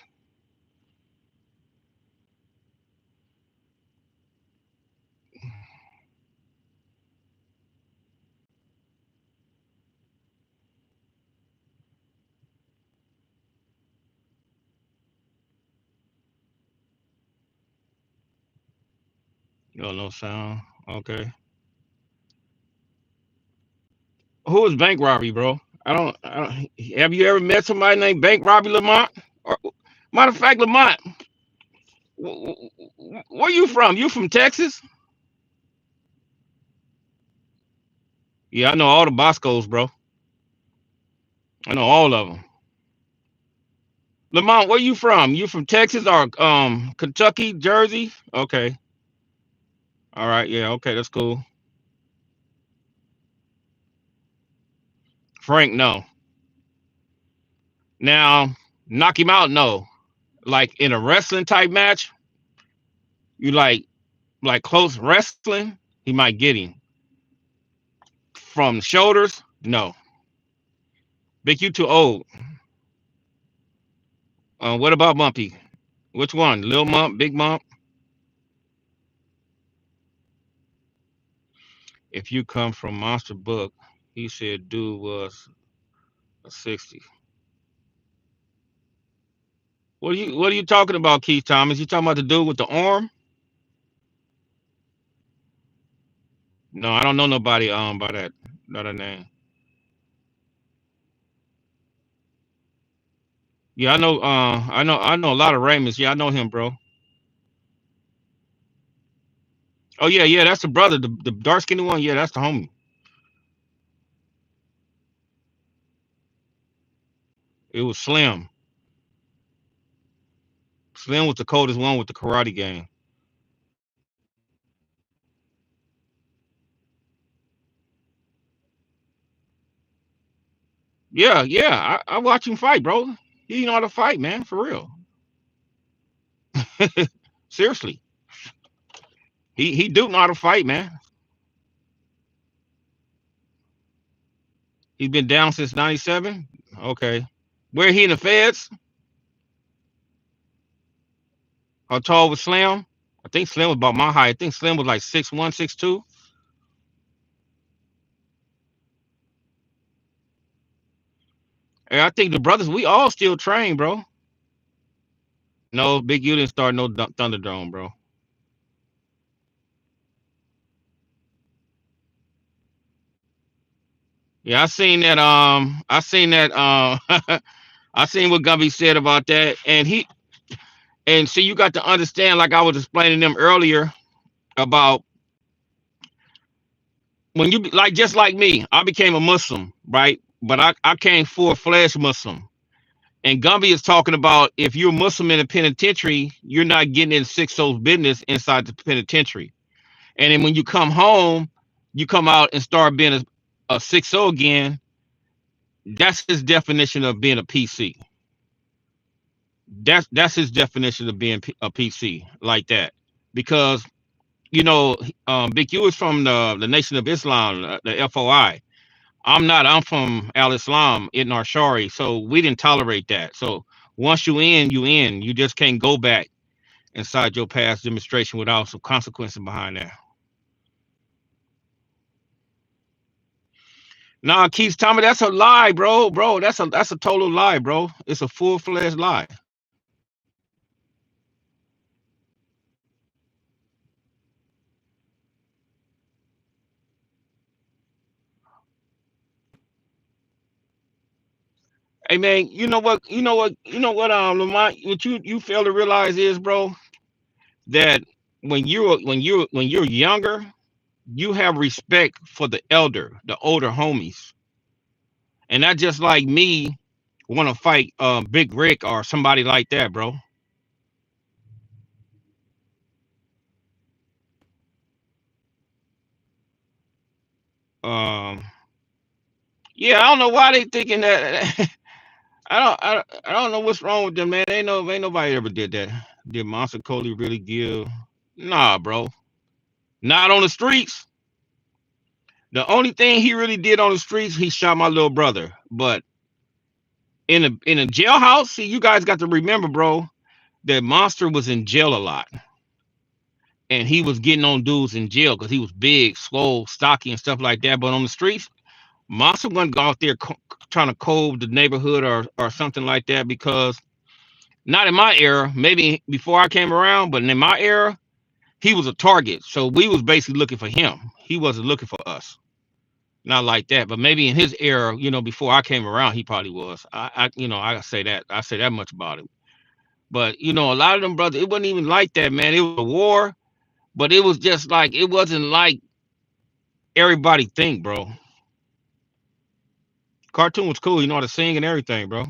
Oh, no sound. Okay. Who is bank robbery, bro? I don't. Have you ever met somebody named Bank Robbie Lamont? Or, matter of fact, Lamont, where you from? You from Texas? Yeah, I know all the Boscos, bro. I know all of them. Lamont, where you from? You from Texas or Kentucky, Jersey? Okay. All right. Yeah. Okay. That's cool. Frank, no. Now, knock him out, no. Like in a wrestling type match, you like close wrestling, he might get him. From shoulders, no. Big, you too old. What about Bumpy? Which one? Lil Mump, Big Mump? If you come from Monster Book, he said dude was a 60. What are you talking about, Keith Thomas? You talking about the dude with the arm? No, I don't know nobody by that name. Yeah, I know a lot of Raymonds. Yeah, I know him, bro. Oh yeah, yeah, that's the brother, the dark skinned one. Yeah, that's the homie. It was Slim. Slim was the coldest one with the karate game. Yeah, yeah. I watch him fight, bro. He know how to fight, man, for real. Seriously. He do know how to fight, man. He's been down since '97. Okay. Where he in the feds? How tall was Slim? I think Slim was about my height. I think Slim was like 6'1", 6'2". And I think the brothers, we all still train, bro. No, Big U didn't start no Thunderdome, bro. Yeah, I seen that I seen what Gumby said about that. And see, you got to understand, like I was explaining them earlier, about when you like, just like me, I became a Muslim, right? But I came full-fledged Muslim. And Gumby is talking about, if you're Muslim in a penitentiary, you're not getting in six souls business inside the penitentiary. And then when you come home, you come out and start being a six soul again. That's his definition of being a PC. That's his definition of being a PC, like that. Because you know, Big U is from the Nation of Islam, the FOI. I'm not. I'm from Al Islam in Arshari, so we didn't tolerate that. So once you in, you in. You just can't go back inside your past demonstration without some consequences behind that. Nah, Keith Tommy, that's a lie, bro. Bro, that's a total lie, bro. It's a full-fledged lie. Hey man, you know what, Lamont, what you fail to realize is, bro, that when you're younger, you have respect for the elder, the older homies. And not just like me want to fight Big Rick or somebody like that, bro. Um yeah, I don't know why they thinking that. I don't know what's wrong with them, man. Ain't nobody ever did that. Did Monster Coley really give? Nah, bro. Not on the streets. The only thing he really did on the streets, he shot my little brother. But in a jailhouse, see, you guys got to remember, bro, that Monster was in jail a lot, and he was getting on dudes in jail because he was big, swole, stocky, and stuff like that. But on the streets, Monster wasn't go out there trying to cove the neighborhood or something like that, because not in my era. Maybe before I came around, but in my era, he was a target. So we was basically looking for him. He wasn't looking for us. Not like that, but maybe in his era, before I came around, he probably was. I say that. I say that much about him. But a lot of them brothers, it wasn't even like that, man. It was a war, but it was just like it wasn't like everybody think, bro. Cartoon was cool. You know how to sing and everything, bro.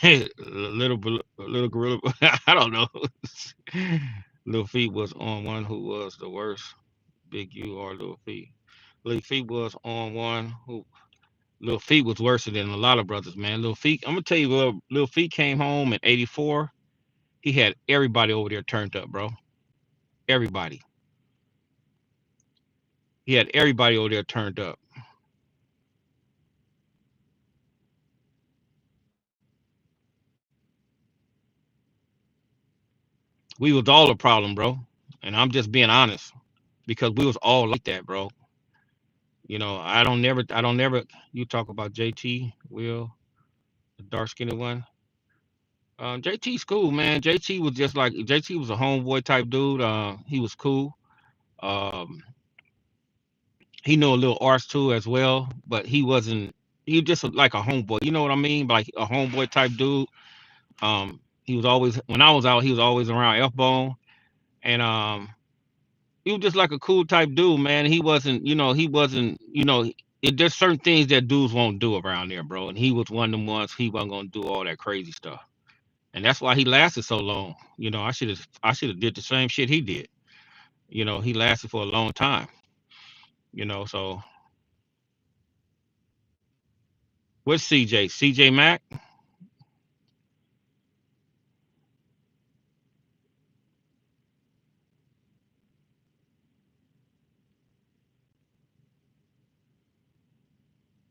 Little gorilla. I don't know. Little Feet was on one who was the worst. Big U or Little Feet. Little Feet was on one who Little Feet was worse than a lot of brothers, man. Little Feet, I'm gonna tell you, Little Feet came home in '84. He had everybody over there turned up, bro. Everybody. He had everybody over there turned up. We was all a problem, bro. And I'm just being honest because we was all like that, bro. I don't never. You talk about JT, Will, the dark skinned one. JT's cool, man. JT was a homeboy type dude. He was cool. Um, he knew a little arts too as well, but he wasn't. He just like a homeboy. You know what I mean? Like a homeboy type dude. He was always when I was out, he was always around F Bone, and he was just like a cool type dude, man. He wasn't. There's certain things that dudes won't do around there, bro. And he was one of them ones. He wasn't gonna do all that crazy stuff, and that's why he lasted so long. I should have did the same shit he did. He lasted for a long time. So what's CJ? CJ Mack?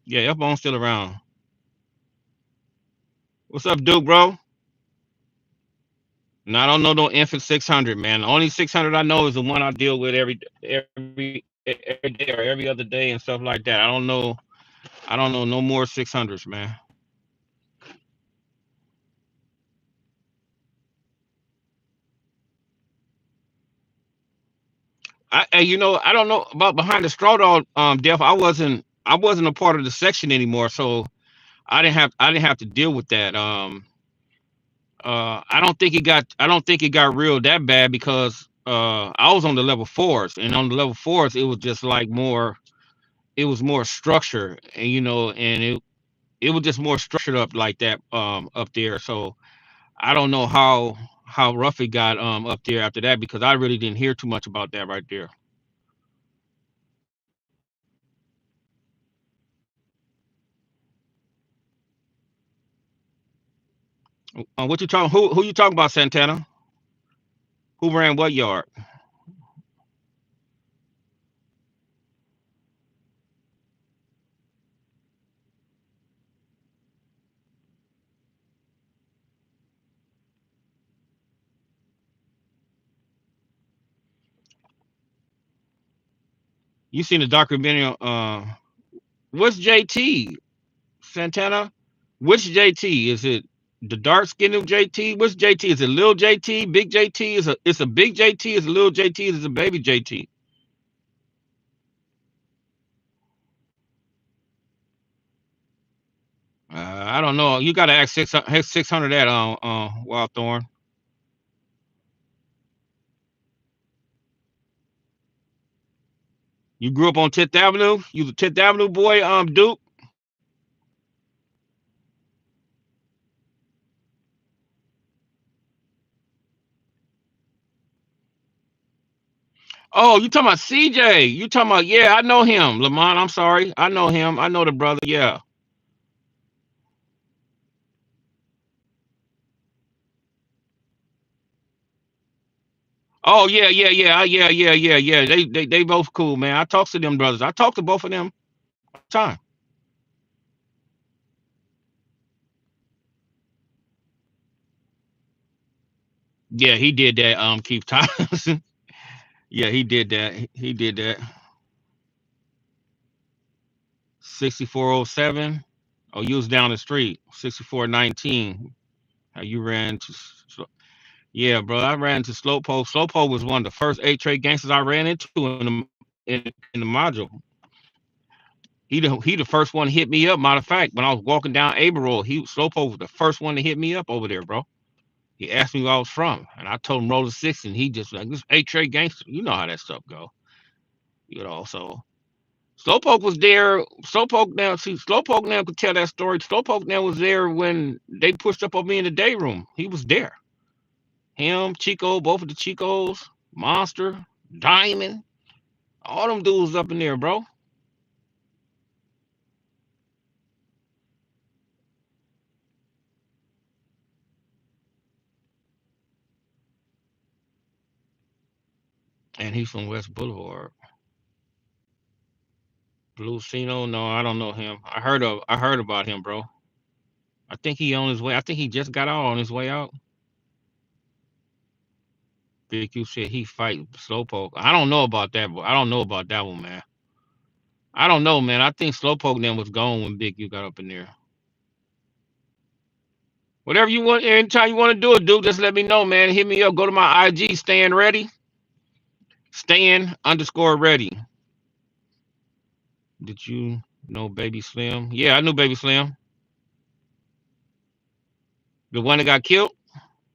Yeah, F Bone's still around. What's up, Duke, bro? No, I don't know no infant 600, man. The only 600 I know is the one I deal with every day or every other day and stuff like that. I don't know. I don't know no more 600s, man. I don't know about behind the straw dog death. I wasn't a part of the section anymore, so I didn't have to deal with that. I don't think it got real that bad because I was on the level fours, and on the level fours it was just like more. It was more structure, and it was just more structured up like that up there. So I don't know how rough it got up there after that because I really didn't hear too much about that right there. What you talking? Who you talking about, Santana? Who ran what yard? You seen the documentary? What's JT, Santana? Which JT is it? The dark skinned JT? Which JT is it? Little JT? Big JT? It's a big JT? Is a little JT? Is a baby JT? I don't know. You gotta ask 600 that Wild Thorn. You grew up on 10th Avenue? You the 10th Avenue boy, Duke? Oh, you talking about CJ? You talking about yeah? I know him, Lamont. I'm sorry, I know him. I know the brother. Yeah. Oh yeah, yeah, yeah, yeah, yeah, yeah, yeah. They both cool, man. I talk to them brothers. I talk to both of them all the time. Yeah, he did that. Keith Thomas. Yeah, he did that. He did that. 6407. Oh, you was down the street. 6419. How you ran to? Yeah, bro. I ran into Slowpoke. Slowpoke was one of the first eight trade gangsters I ran into in the module. He the first one to hit me up. Matter of fact, when I was walking down Aberroad, he Slowpoke was the first one to hit me up over there, bro. He asked me where I was from, and I told him Roller Six, and he just like this eight trade gangster. You know how that stuff go, So Slowpoke was there. Slowpoke now could tell that story. Slowpoke now was there when they pushed up on me in the day room. He was there. Him, Chico, both of the Chicos, Monster, Diamond, all them dudes up in there, bro. And he's from West Boulevard. Blue Cino, no, I don't know him. I heard about him, bro. I think he on his way. I think he just got out on his way out. Big Q said he fight Slowpoke. I don't know about that, but I don't know about that one, man. I don't know, man. I think Slowpoke then was gone when Big Q got up in there. Whatever you want, anytime you want to do it, dude, just let me know, man. Hit me up. Go to my IG, Stan Ready. Stan_ready. Did you know Baby Slim? Yeah, I knew Baby Slim. The one that got killed?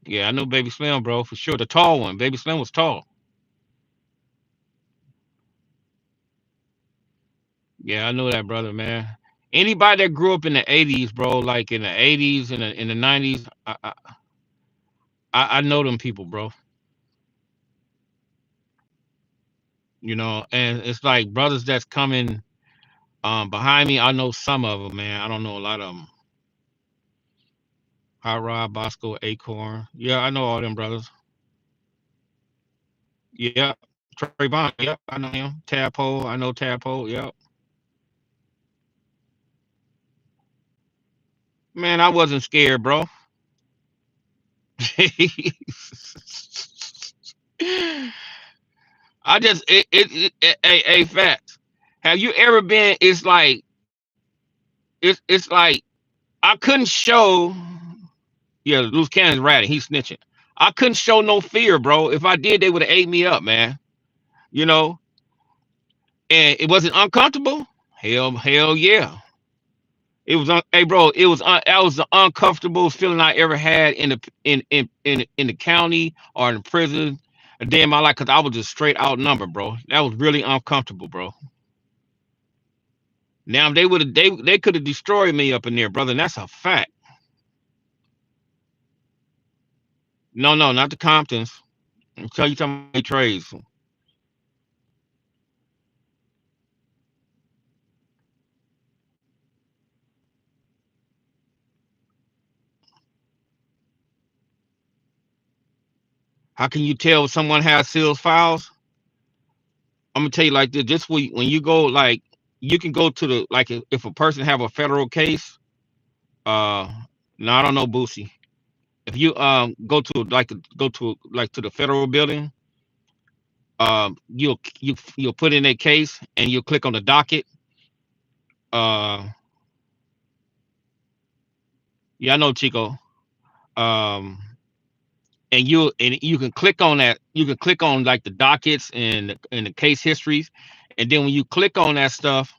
Yeah, I knew Baby Slim, bro, for sure. The tall one. Baby Slim was tall. Yeah, I know that, brother, man. Anybody that grew up in the '80s, bro, like in the '80s and in the '90s, I know them people, bro. And it's like brothers that's coming behind me. I know some of them, man. I don't know a lot of them. Hot Rod, Bosco, Acorn. Yeah, I know all them brothers. Yeah, Trayvon. Yep, I know him. Tadpole. I know Tadpole. Yep. Man, I wasn't scared, bro. I just a fact. Have you ever been? It's like I couldn't show. Yeah, loose cannon's ratting. He's snitching. I couldn't show no fear, bro. If I did, they would have ate me up, man. You know, and it wasn't uncomfortable. Hell yeah. It was hey bro, that was the uncomfortable feeling I ever had in the county or in the prison a day in my life because I was just straight outnumbered, bro. That was really uncomfortable, bro. Now they could have destroyed me up in there, brother. And that's a fact. No, no, not the Comptons. I'm telling you talking about trades. How can you tell if someone has sealed files? I'm gonna tell you like this. Just when you go like you can go to the like if a person have a federal case. No, I don't know Boosie. If you go to the federal building, you'll put in a case and you'll click on the docket. Uh, yeah, I know Chico. Um, and you can click on that. You can click on like the dockets and the case histories, and then when you click on that stuff,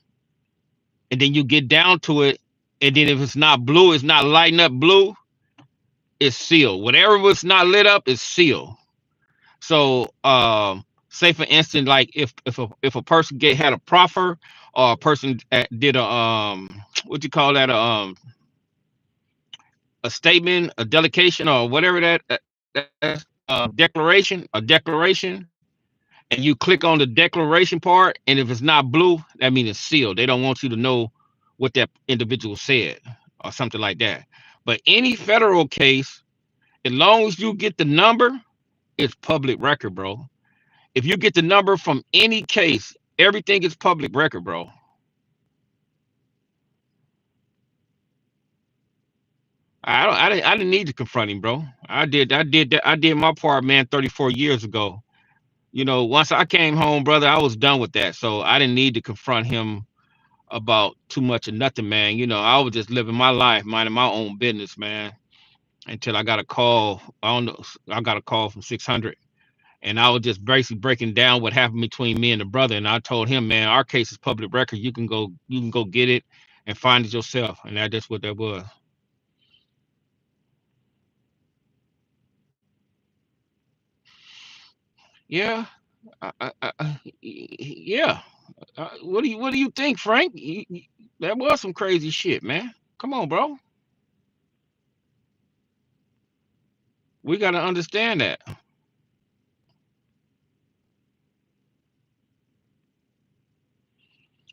and then you get down to it, and then if it's not blue, it's not lighting up blue, it's sealed. Whatever was not lit up is sealed. So, say for instance, like if a person had a proffer or a person did what you call that a statement, a delegation, or whatever that declaration, a declaration, and you click on the declaration part, and if it's not blue, that means it's sealed. They don't want you to know what that individual said or something like that. But any federal case, as long as you get the number, it's public record, bro. If you get the number from any case, everything is public record, bro. I didn't need to confront him, bro. I did that. I did my part, man. 34 years ago. Once I came home, brother, I was done with that. So I didn't need to confront him about too much of nothing, man. I was just living my life, minding my own business, man, until I got a call. I don't know. I got a call from 600, and I was just basically breaking down what happened between me and the brother. And I told him, man, our case is public record. You can go get it and find it yourself. And that's what that was. Yeah, yeah. What do you think, Frank? That was some crazy shit, man. Come on, bro. We got to understand that.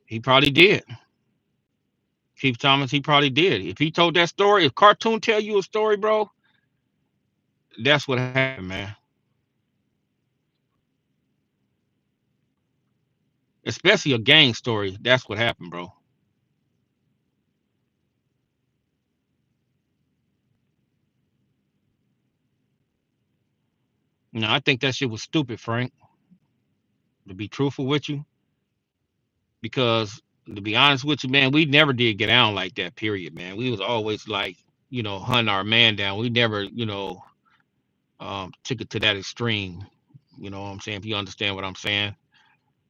He probably did. Keith Thomas, he probably did. If he told that story, if cartoon tell you a story, bro, that's what happened, man. Especially a gang story. That's what happened, bro. I think that shit was stupid, Frank, to be truthful with you. Because to be honest with you, man, we never did get down like that, period, man. We was always like, hunting our man down. We never, took it to that extreme. You know what I'm saying? If you understand what I'm saying.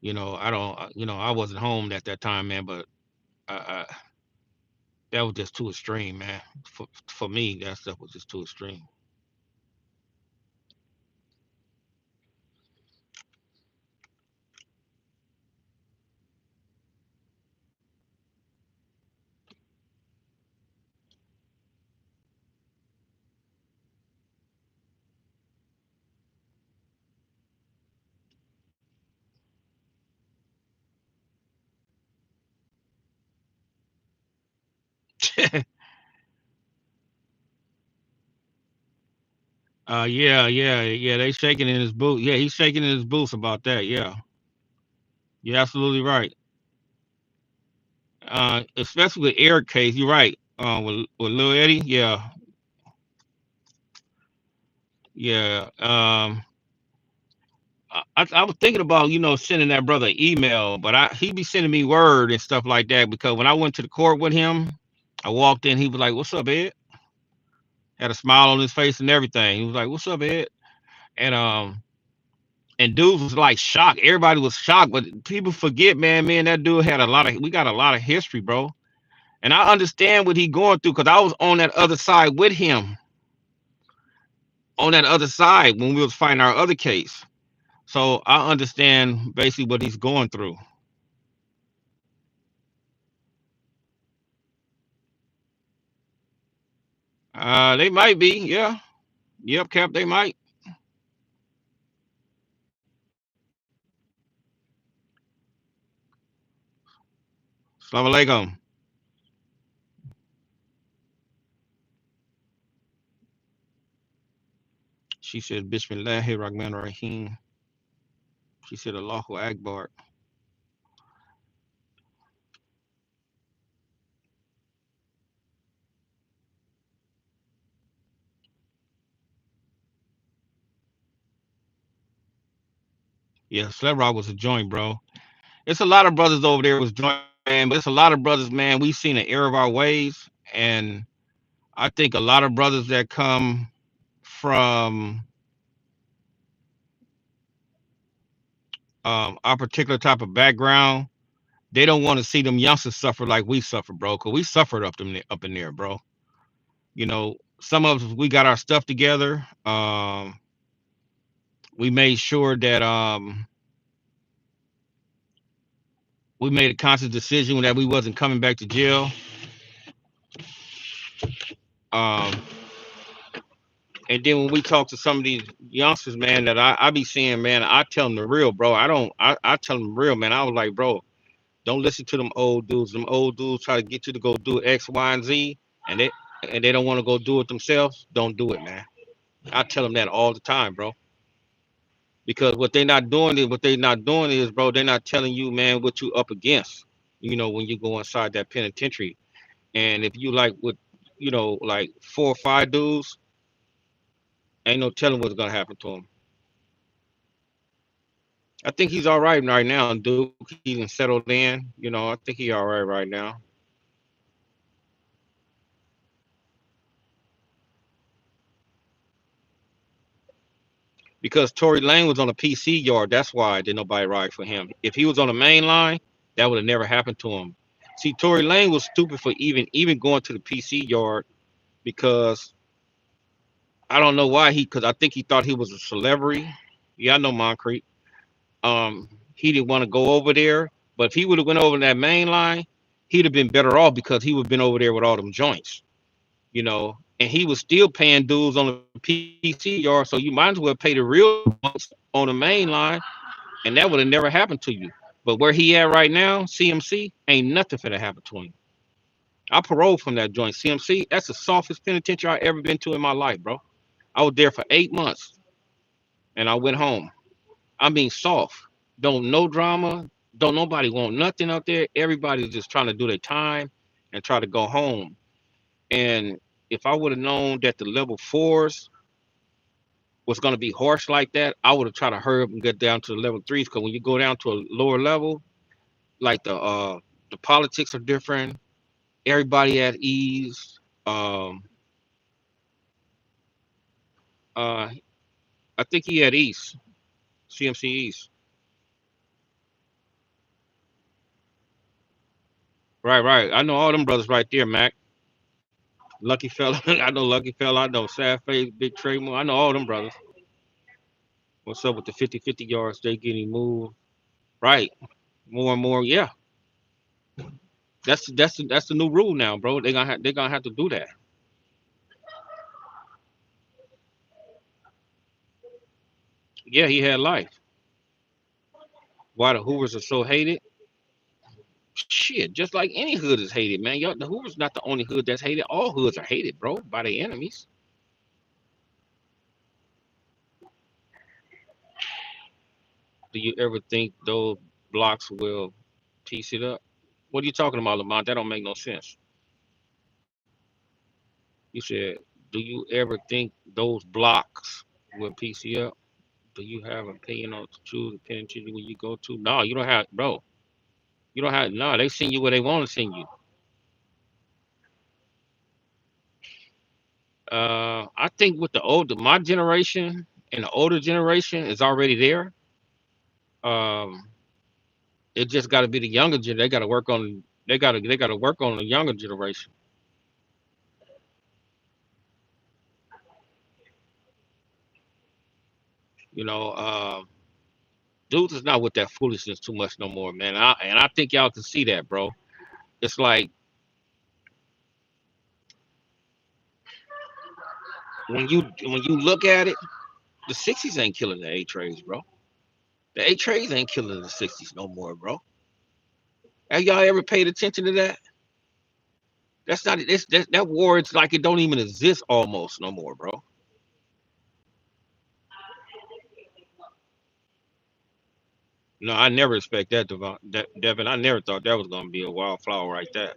I don't, I wasn't home at that time, man, but that was just too extreme, man. For me, that stuff was just too extreme. Yeah, yeah, yeah. They shaking in his boot. Yeah, he's shaking in his boots about that. Yeah, you're absolutely right. Especially with Eric case, you're right. With Lil Eddie, yeah, yeah. I was thinking about sending that brother an email, but he be sending me word and stuff like that because when I went to the court with him, I walked in, he was like, "What's up, Ed?" Had a smile on his face and everything. He was like, "What's up, Ed?" And dudes was like shocked. Everybody was shocked, but people forget, man. Me and that dude had we got a lot of history, bro. And I understand what he going through because I was on that other side with him, on that other side when we was fighting our other case. So I understand basically what he's going through. They might be, yeah. Yep, Cap, they might. Salam alaikum. She said, Bismillahir Rahman Rahim. She said, Allahu Akbar. Yeah, Sled Rock was a joint, bro. It's a lot of brothers over there was joint, man, but it's a lot of brothers, man. We've seen the error of our ways. And I think a lot of brothers that come from our particular type of background, they don't want to see them youngsters suffer like we suffer, bro. Cause we suffered up in there, bro. Some of us we got our stuff together. We made sure that we made a conscious decision that we wasn't coming back to jail. Um, and then when we talk to some of these youngsters, man, that I be seeing, man, I tell them the real, bro. I tell them the real, man. I was like, bro, don't listen to them old dudes. Them old dudes try to get you to go do X, Y, and Z, and they don't want to go do it themselves. Don't do it, man. I tell them that all the time, bro. Because what they not doing is, bro, they're not telling you, man, what you up against. When you go inside that penitentiary, and if you like with, like 4 or 5 dudes, ain't no telling what's gonna happen to them. I think he's all right now, Duke. He done settled in. I think he all right now. Because Tory Lane was on a PC yard. That's why did nobody ride for him. If he was on the main line, that would have never happened to him. See, Tory Lane was stupid for even going to the PC yard because I don't know why because I think he thought he was a celebrity. Yeah, I know Moncrief. He didn't want to go over there, but if he would have went over that main line, he'd have been better off because he would have been over there with all them joints. And he was still paying dues on the PC yard, so you might as well pay the real ones on the main line, and that would have never happened to you. But where he at right now, CMC, ain't nothing for that happen to him. I paroled from that joint. CMC, that's the softest penitentiary I ever been to in my life, bro. I was there for 8 months, and I went home. I mean, soft. Don't no drama. Don't nobody want nothing out there. Everybody's just trying to do their time and try to go home. And if I would have known that the level fours was going to be harsh like that, I would have tried to hurry up and get down to the level threes. Because when you go down to a lower level, like the politics are different. Everybody at ease. Um, uh, I think he at East, CMC East. Right, right. I know all them brothers right there, Mac. Lucky fella. I know Lucky fella. I know Sad Face, Big Traymo. I know all them brothers. What's up with the 50-50 yards? They getting moved. Right. More and more. Yeah. That's the new rule now, bro. They gonna have to do that. Yeah, he had life. Why the Hoovers are so hated? Shit, just like any hood is hated, man. Y'all, the Hoovers not the only hood that's hated. All hoods are hated, bro, by their enemies. Do you ever think those blocks will piece it up? What are you talking about, Lamont? That don't make no sense. You said, do you ever think those blocks will piece you up? Do you have an opinion on to choose the penitentiary when you go to? No, you don't have, bro. You don't have. No, they send you where they want to send you. I think with my generation and the older generation is already there. Um, it just got to be the younger gen. They got to work on. They got to work on the younger generation. You know, dudes is not with that foolishness too much no more, man. And I think y'all can see that, bro. It's like when you look at it, the '60s ain't killing the A trades, bro. The A trades ain't killing the '60s no more, bro. Have y'all ever paid attention to that? That's not that war. It's like it don't even exist almost no more, bro. No, I never expect that, Devin. I never thought that was gonna be a wildflower like that.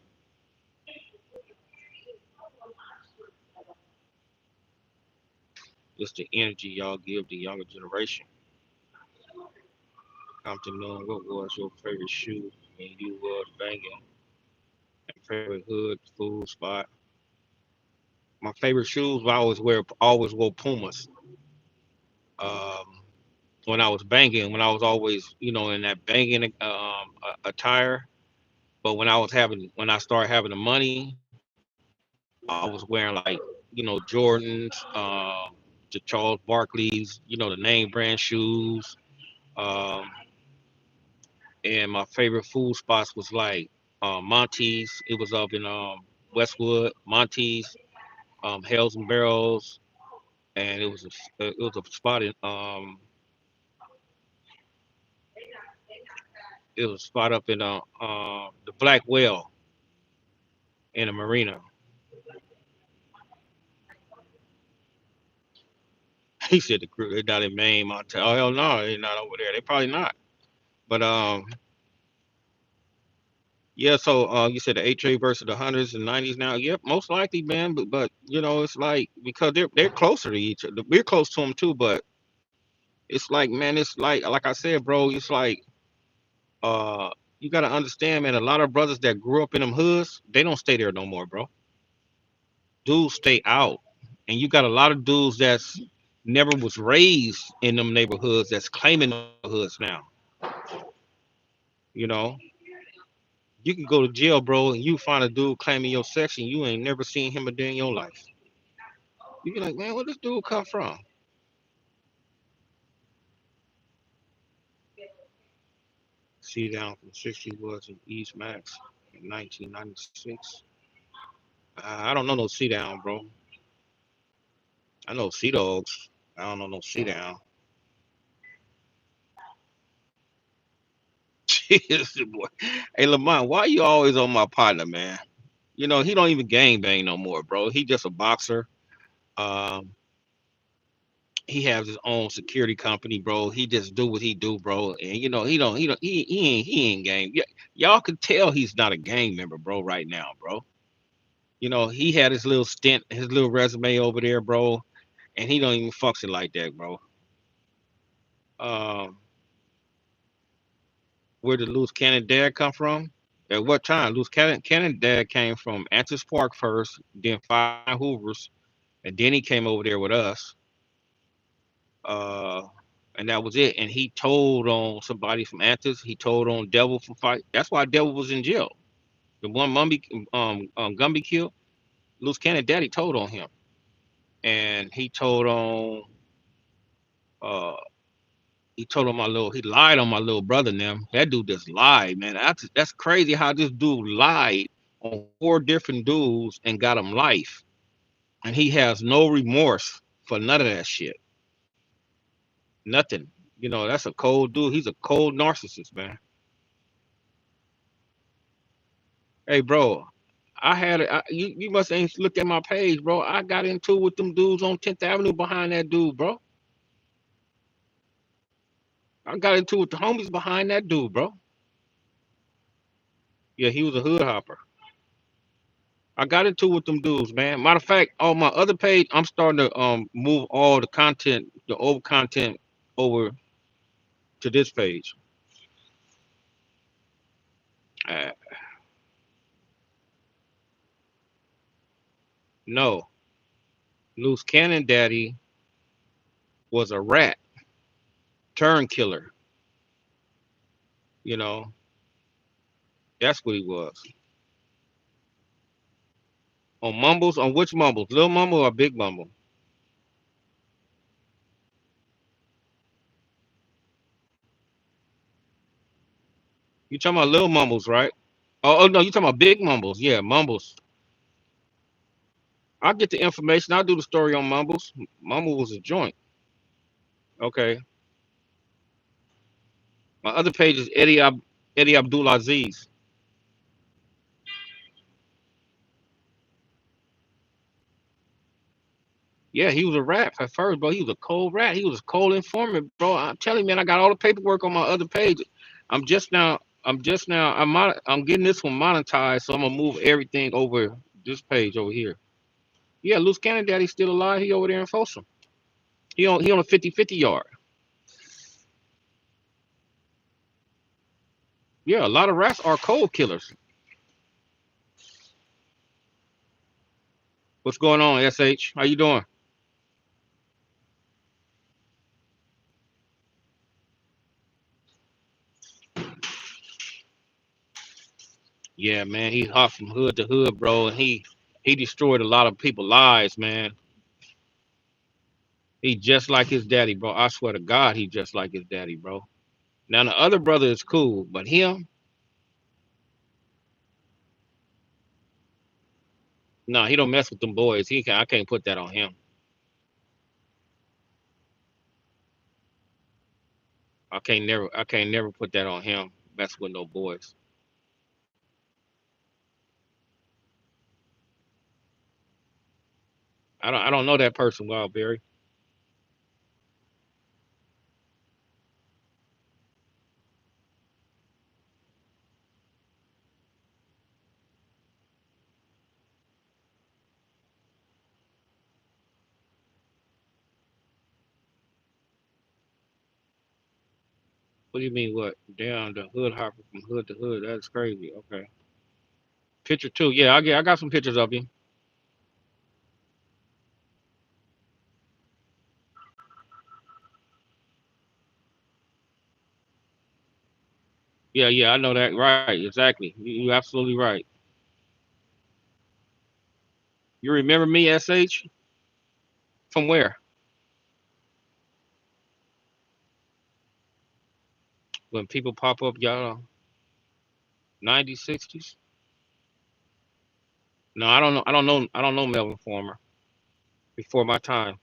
Just the energy y'all give the younger generation. Come to know what was your favorite shoe when you was banging, and favorite hood food spot. My favorite shoes, I always wore Pumas. Um, when I was banging, when I was always, in that banging attire. But when I started having the money, I was wearing like, Jordans, the Charles Barkley's, the name brand shoes. Um, and my favorite food spots was like Monty's. It was up in Westwood, Monty's, Hells and Barrels, and it was a spot up in the Black Whale in the marina. He said the crew they not in Maine, Montana. Oh hell no, they're not over there. They probably not. But yeah. So you said the H A versus the hundreds and nineties now. Yep, most likely, man. But it's like because they're closer to each other. We're close to them too, but It's like, man, it's like I said, bro. It's like, uh, you gotta understand, man. A lot of brothers that grew up in them hoods, they don't stay there no more, bro. Dudes stay out, and you got a lot of dudes that's never was raised in them neighborhoods that's claiming neighborhoods now. You know, you can go to jail, bro, and you find a dude claiming your section, you ain't never seen him a day in your life. You be like, man, where this dude come from? See down from 60 was in East Max in 1996. I don't know no see down, bro. I know sea dogs. I don't know no see down. Jeez, boy. Hey, Lamont, why you always on my partner, man? You know, he don't even gang bang no more, bro. He just a boxer. Um, he has his own security company, bro. He just do what he do, bro. And you know, he ain't gang. Y'all could tell he's not a gang member, bro, right now, bro. You know, he had his little stint, his little resume over there, bro, and he don't even function like that, bro. Um, where did Loose Cannon dad come from? At what time? Cannon dad came from Antis Park first, then five Hoovers, and then he came over there with us. Uh, and that was it. And he told on somebody from Antis. He told on Devil from Fight. That's why Devil was in jail. The one Gumby killed. Loose Cannon daddy told on him, and uh he told on my little he lied on my little brother and them. That dude just lied, man. That's crazy how this dude lied on four different dudes and got him life. And he has no remorse for none of that shit. Nothing. You know, that's a cold dude. He's a cold narcissist, man. Hey, bro, you must ain't looked at my page, bro. I got into it with them dudes on 10th Avenue behind that dude, bro. I got into it with the homies behind that dude, bro. Yeah, he was a hood hopper. I got into it with them dudes, man. Matter of fact, on my other page, I'm starting to move all the content, the old content, over to this page. Uh, no, Loose Cannon Daddy was a rat turn killer. You know, that's what he was. On Mumbles, on which Mumbles? Little Mumble or Big Mumble? You talking about Little Mumbles, right? Oh no, you talking about Big Mumbles? Yeah, Mumbles. I'll get the information. I'll do the story on Mumbles. Mumble was a joint. Okay. My other page is Eddie Abdulaziz. Yeah, he was a rat at first, bro. He was a cold rat. He was a cold informant, bro. I'm telling you, man, I got all the paperwork on my other page. I'm just now, I'm getting this one monetized, so I'm gonna move everything over this page over here. Yeah, Loose Cannon Daddy's still alive. He over there in Folsom. He on a 50-50 yard. Yeah, a lot of rats are cold killers. What's going on, SH? How you doing? Yeah, man, he hopped from hood to hood, bro, and he destroyed a lot of people's lives, man. He just like his daddy, bro. I swear to God, he just like his daddy, bro. Now the other brother is cool, but him, no, he don't mess with them boys. I can't put that on him. I can't never put that on him. Mess with no boys. I don't know that person, Wildberry. What do you mean? What? Down the hood hopper from hood to hood. That's crazy. Okay. Picture two. Yeah, I got some pictures of you. Yeah, yeah, I know that. Right. Exactly. You absolutely right. You remember me, SH? From where? When people pop up, y'all, 90s, 60s? No, I don't know. I don't know. I don't know Melvin Former before my time.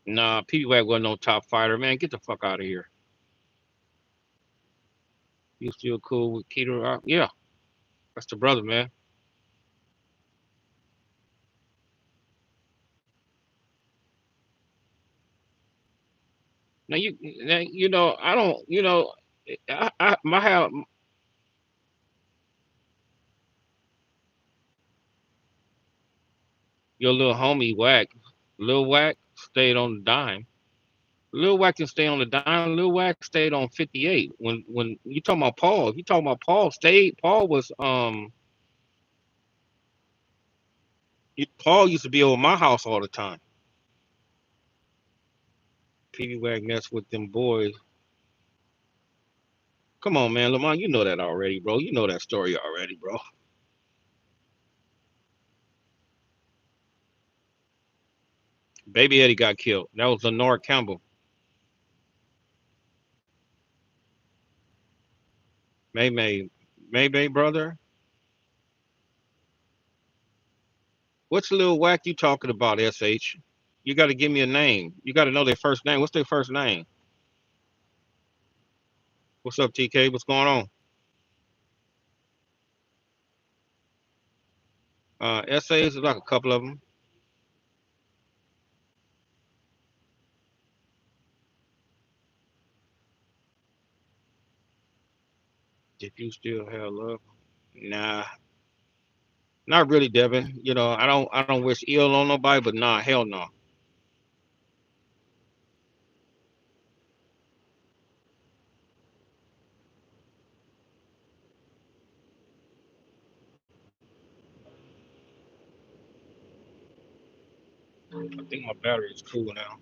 Nah, P-Wack wasn't no top fighter, man. Get the fuck out of here. You still cool with Keto Rock? Yeah, that's the brother, man. Now you know, I don't, you know, my how your little homie Wack, Lil Wack stayed on the dime. Lil Wack can stay on the dime. Lil Wack stayed on 58. When you talking about Paul, you talking about Paul stayed. Paul was Paul used to be over my house all the time. P Wack messed with them boys. Come on, man, Lamont, you know that already, bro. You know that story already, bro. Baby Eddie got killed. That was Lenore Campbell. May May, May brother. What's Lil Wack you talking about, SH? You got to give me a name. You got to know their first name. What's their first name? What's up, TK? What's going on? Essays, there's like a couple of them. If you still have love, nah, not really, Devin. You know, I don't wish ill on nobody, but nah, hell no. I think my battery is cool now.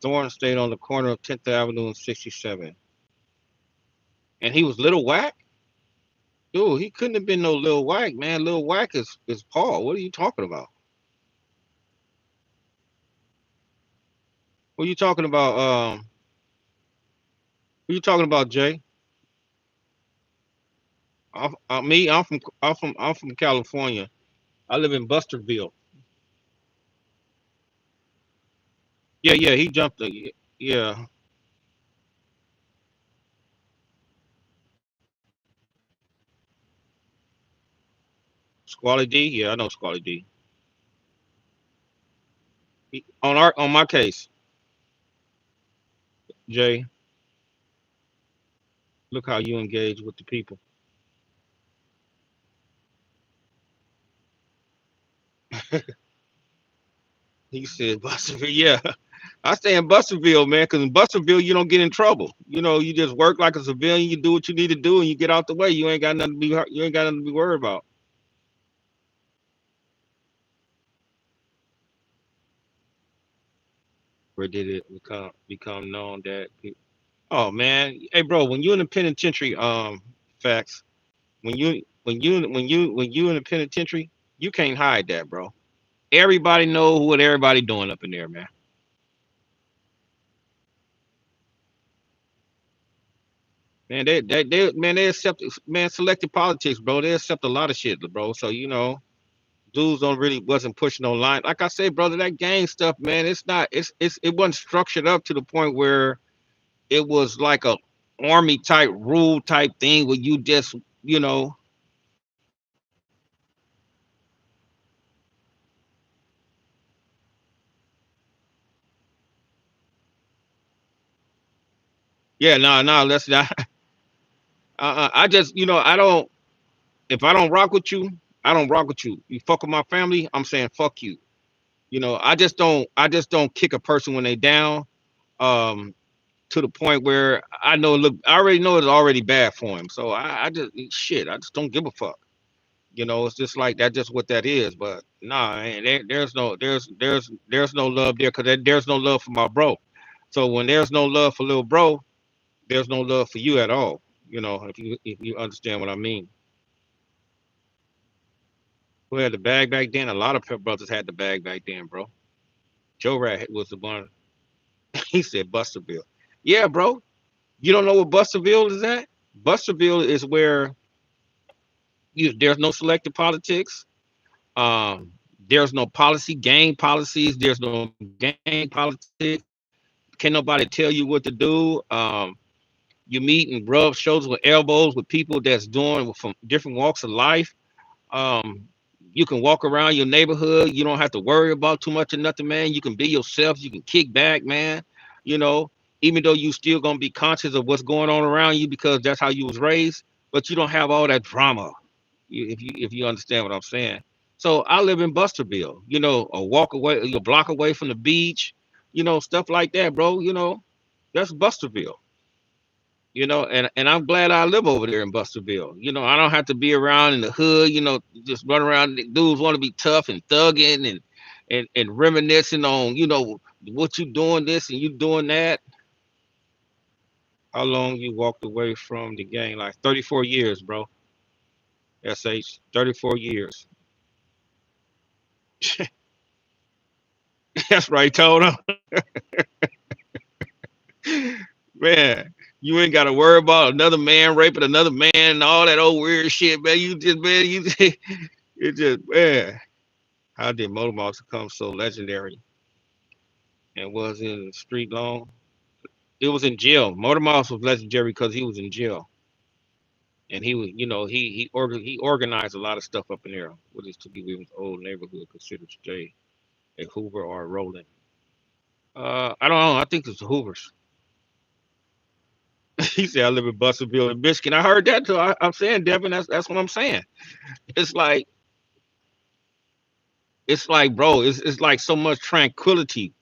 Thorne stayed on the corner of 10th Avenue and 67, and he was Little Wack. Dude, he couldn't have been no Lil Wack, man. Lil Wack is Paul. What are you talking about? What are you talking about? What are you talking about, Jay? Me, I'm from California. I live in Busterville. Yeah, yeah, he jumped. Yeah, Squally D. Yeah, I know Squally D. On my case, Jay, look how you engage with the people. He said Busterville. Yeah, I stay in Busterville, man, because in Busterville you don't get in trouble. You know, you just work like a civilian. You do what you need to do, and you get out the way. You ain't got nothing to be. You ain't got nothing to be worried about. Where did it become known that? Oh man, hey bro, when you in the penitentiary, facts. When you in the penitentiary, you can't hide that, bro. Everybody know what everybody doing up in there, man. Man, they accept, man, selective politics, bro. They accept a lot of shit, bro. So you know, dudes don't really wasn't pushing on line. Like I said, brother, that gang stuff, man, it's not, it wasn't structured up to the point where it was like a army type rule type thing where you just, you know, yeah, no, no, let's not. I just, you know, I don't. If I don't rock with you, I don't rock with you. You fuck with my family, I'm saying fuck you. You know, I just don't kick a person when they down. Um, to the point where I know, look, I already know it's already bad for him. So I just shit. I just don't give a fuck. You know, it's just like that, just what that is. But nah, there's no love there because there's no love for my bro. So when there's no love for little bro, there's no love for you at all. You know, if you understand what I mean. Who had the bag back then? A lot of brothers had the bag back then, bro. Joe Rat was the one. He said Busterville. Yeah, bro. You don't know what Busterville is at? Busterville is where there's no selective politics. Um, there's no gang policies. There's no gang politics. Can't nobody tell you what to do. You meet and rub shoulders with elbows with people that's doing from different walks of life. Um, you can walk around your neighborhood. You don't have to worry about too much of nothing, man. You can be yourself. You can kick back, man. You know, even though you still gonna be conscious of what's going on around you because that's how you was raised, but you don't have all that drama. If you understand what I'm saying. So I live in Busterville. You know, a walk away, a block away from the beach. You know, stuff like that, bro. You know, that's Busterville. You know, and I'm glad I live over there in Busterville. You know, I don't have to be around in the hood, you know, just run around. Dudes want to be tough and thugging and reminiscing on, you know, what you doing this and you doing that. How long you walked away from the gang? Like 34 years, bro. SH, 34 years. That's right, told him. Man, you ain't got to worry about another man raping another man and all that old weird shit, man. You just, man, you just, it just, man. How did Motor Mouse become so legendary and was in the street long? It was in jail. Motor Mouse was legendary because he was in jail, and he was, you know, he organized a lot of stuff up in there. What is to be Williams' old neighborhood considered today a Hoover or a Roland? I don't know. I think it's the Hoovers. He said I live in Busterville in Michigan. I heard that too. I'm saying, Devin, that's what I'm saying. It's like bro, it's like so much tranquility.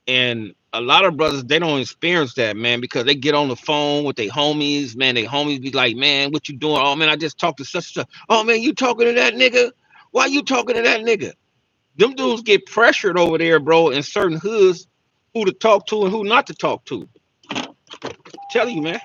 And a lot of brothers, they don't experience that, man, because they get on the phone with their homies, man. They homies be like, man, what you doing? Oh man, I just talked to such and such. Oh man, you talking to that nigga? Why you talking to that nigga? Them dudes get pressured over there, bro, in certain hoods, who to talk to and who not to talk to. Tell you, man.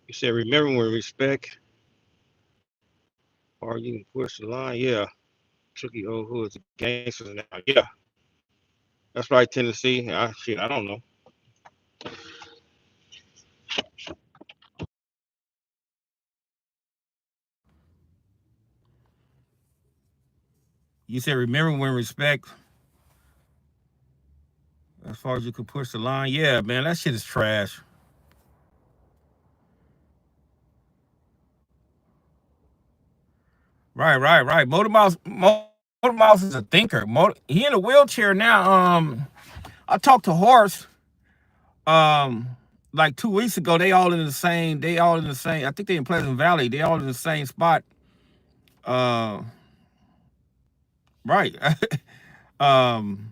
You said remember when respect or you can push the line. Yeah. Tricky old hoods, gangsters now. Yeah. That's right, Tennessee. Shit, I don't know. You said remember when respect, as far as you could push the line. Yeah, man, that shit is trash. Right. Motor Mouse is a thinker. He in a wheelchair now. I talked to Horace. Um, like 2 weeks ago. They all in the same. They all in the same. I think they in Pleasant Valley. They all in the same spot. Uh, right. um,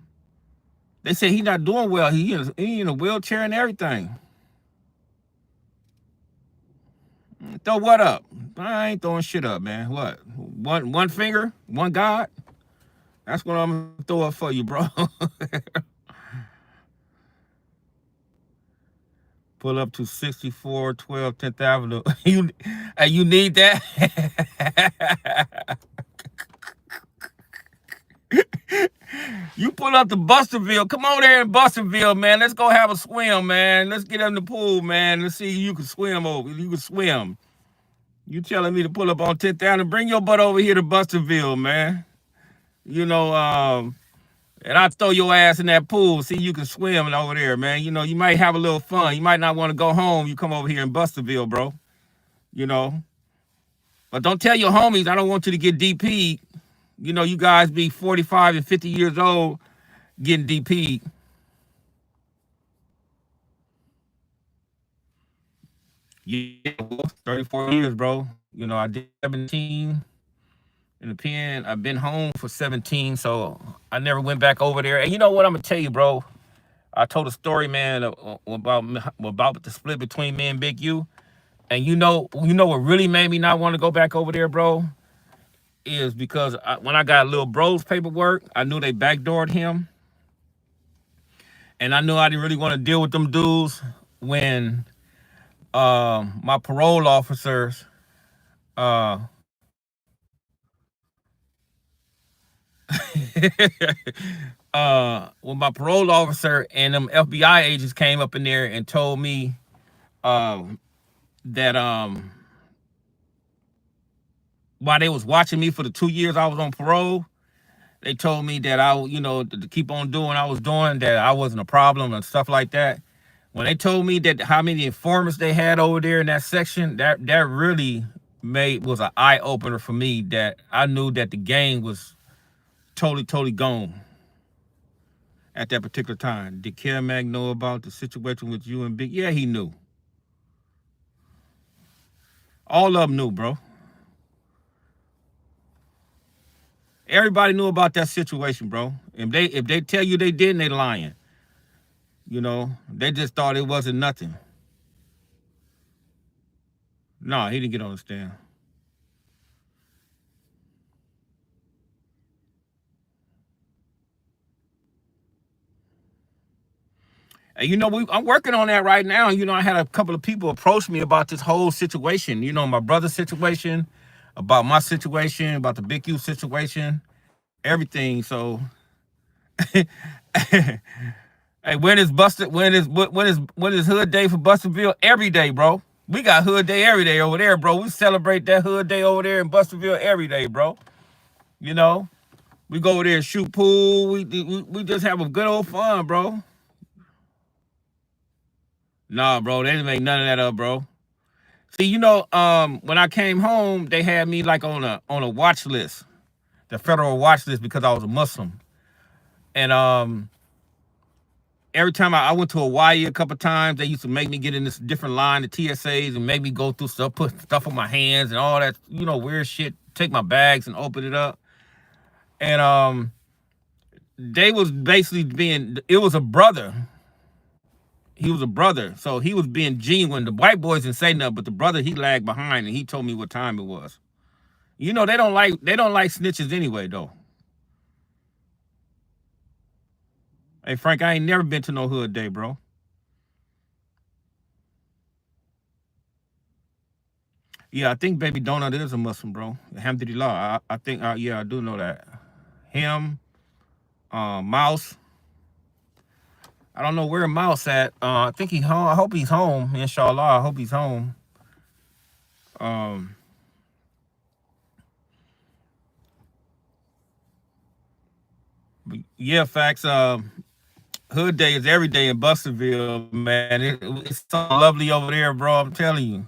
they say he not doing well. He in a wheelchair and everything. Throw what up? I ain't throwing shit up, man. What? One finger? One God? That's what I'm gonna throw up for you, bro. Pull up to 64, 12, 10th Avenue. You need that? You pull up to Busterville. Come on there in Busterville, man. Let's go have a swim, man. Let's get in the pool, man. Let's see if you can swim over. You can swim. You telling me to pull up on 10th Avenue? Bring your butt over here to Busterville, man. You know, and I throw your ass in that pool. See, you can swim over there, man. You know, you might have a little fun. You might not want to go home. You come over here in Busterville, bro. you know. But don't tell your homies I don't want you to get DP'd. You know, you guys be 45 and 50 years old getting DP'd. Yeah, well, 34 years, bro. You know, I did 17 in the pen. I've been home for 17, so I never went back over there. And you know what I'm gonna tell you, bro? I told a story, man, about the split between me and Big U. And you know what really made me not want to go back over there, bro? Is because when I got little bro's paperwork, I knew they backdoored him, and I knew I didn't really want to deal with them dudes when my parole officers uh when my parole officer and them FBI agents came up in there and told me that while they was watching me for the 2 years I was on parole, they told me that to keep on doing what I was doing, that I wasn't a problem and stuff like that. When they told me that how many informants they had over there in that section, that really was an eye opener for me. That I knew that the game was totally gone at that particular time. Did Carmack know about the situation with you and Big? Yeah, he knew. All of them knew, bro. Everybody knew about that situation, bro. If they tell you they didn't, they lying. You know, they just thought it wasn't nothing. No, he didn't get on the stand. And I'm working on that right now. You know, I had a couple of people approach me about this whole situation. You know, my brother's situation, about my situation, about the Big U situation, everything. So, hey, when is Hood Day for Busterville? Every day, bro. We got Hood Day every day over there, bro. We celebrate that Hood Day over there in Busterville every day, bro. You know, we go over there and shoot pool. We just have a good old fun, bro. Nah, bro, they didn't make none of that up, bro. See, when I came home, they had me like on a watch list, the federal watch list, because I was a Muslim. And every time I went to Hawaii a couple times, they used to make me get in this different line of TSAs and make me go through stuff, put stuff on my hands and all that, weird shit. Take my bags and open it up. And they was basically it was a brother. He was a brother, so he was being genuine. The white boys didn't say nothing, but the brother, he lagged behind and he told me what time it was. They don't like snitches anyway, though. Hey Frank, I ain't never been to no Hood Day, bro. Yeah, I think Baby Donut is a Muslim, bro. Alhamdulillah. I think, yeah, I do know that. Him, Mouse. I don't know where Mouse at. I think he home. I hope he's home. Inshallah, I hope he's home. Um, but yeah, facts. Hood Day is every day in Busterville, man. It's so lovely over there, bro. I'm telling you.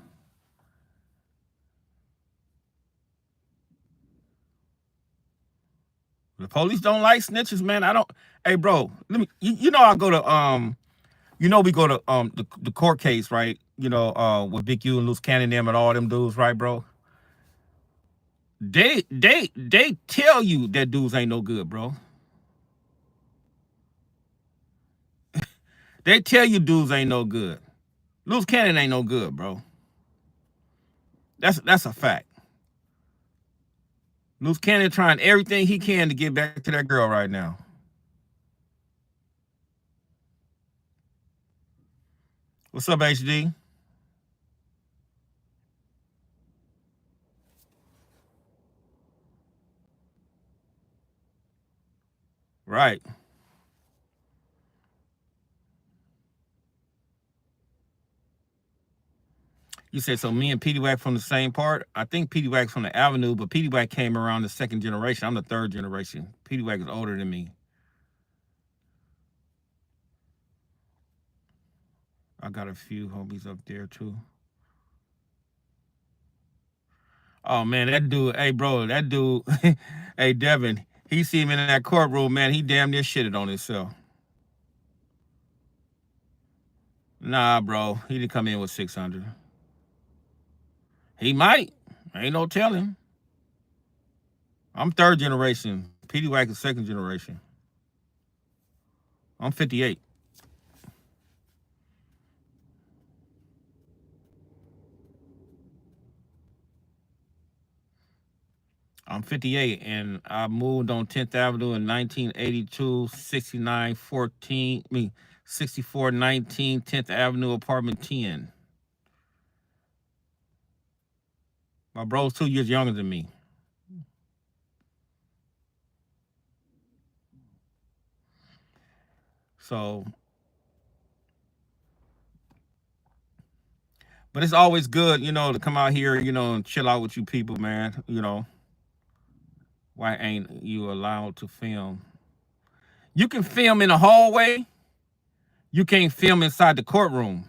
The police don't like snitches, man. I don't. Hey, bro, let me. I go to we go to the court case, right? With Big U and Loose Cannon them and all them dudes, right, bro? They tell you that dudes ain't no good, bro. They tell you dudes ain't no good. Loose Cannon ain't no good, bro. That's a fact. Loose Cannon trying everything he can to get back to that girl right now. What's up, HD? Right. You said so. Me and Petey Wack from the same part. I think Petey Wack's from the Avenue, but Petey Wack came around the second generation. I'm the third generation. Petey Wack is older than me. I got a few homies up there too. Oh man, that dude, hey bro, that dude, hey Devin, he see him in that courtroom, man. He damn near shitted on himself. Nah, bro, he didn't come in with 600. He might. Ain't no telling. I'm third generation. Petey Wack is second generation. I'm 58. I'm 58, and I moved on 10th Avenue in 1982, 6914, I mean, 6419, 10th Avenue, apartment 10. My bro's 2 years younger than me. So, but it's always good, to come out here, and chill out with you people, man. Why ain't you allowed to film? You can film in the hallway. You can't film inside the courtroom.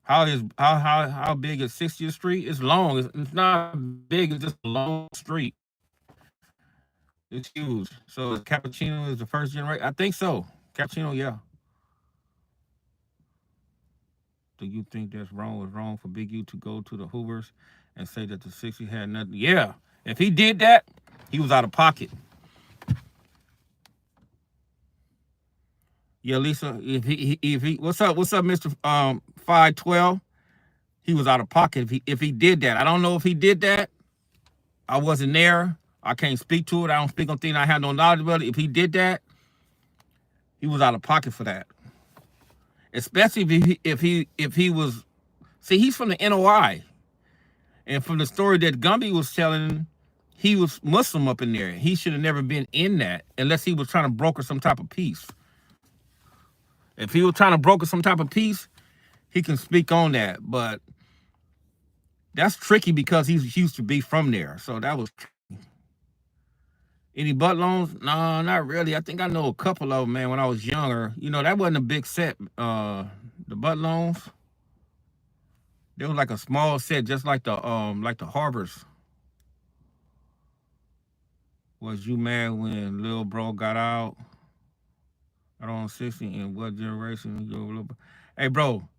How big is 60th Street? It's long. It's not big. It's just a long street. It's huge. So Cappuccino is the first generation. I think so. Cappuccino, yeah. Do you think that's wrong? Was wrong for Big U to go to the Hoovers and say that the 60 had nothing? Yeah. If he did that, he was out of pocket. Yeah, Lisa. If he what's up, Mr. 512? He was out of pocket if he did that. I don't know if he did that. I wasn't there. I can't speak to it. I don't speak on things I have no knowledge about it. If he did that, he was out of pocket for that. Especially if he was, see, he's from the NOI, and from the story that Gumby was telling, he was Muslim up in there. He should have never been in that unless he was trying to broker some type of peace. If he was trying to broker some type of peace, he can speak on that. But that's tricky because he used to be from there, so that was tricky. Any butt loans? No, not really. I think I know a couple of them, man, when I was younger. That wasn't a big set. The butt loans, they was like a small set, just like the Harbors. Was you mad when Lil Bro got out? I don't 60 in what generation? Hey, bro,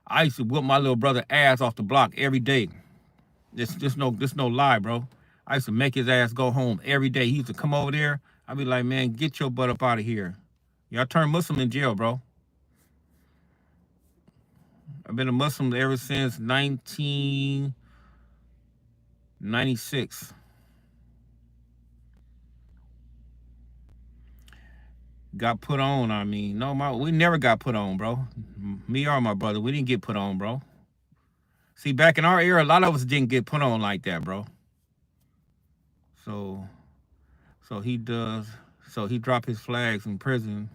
I used to whip my little brother ass off the block every day. This no lie, bro. I used to make his ass go home every day. He used to come over there. I'd be like, man, get your butt up out of here. Y'all turned Muslim in jail, bro. I've been a Muslim ever since 1996. Got put on, I mean. No, we never got put on, bro. Me or my brother, we didn't get put on, bro. See, back in our era, a lot of us didn't get put on like that, bro. So he does. So he dropped his flags in prison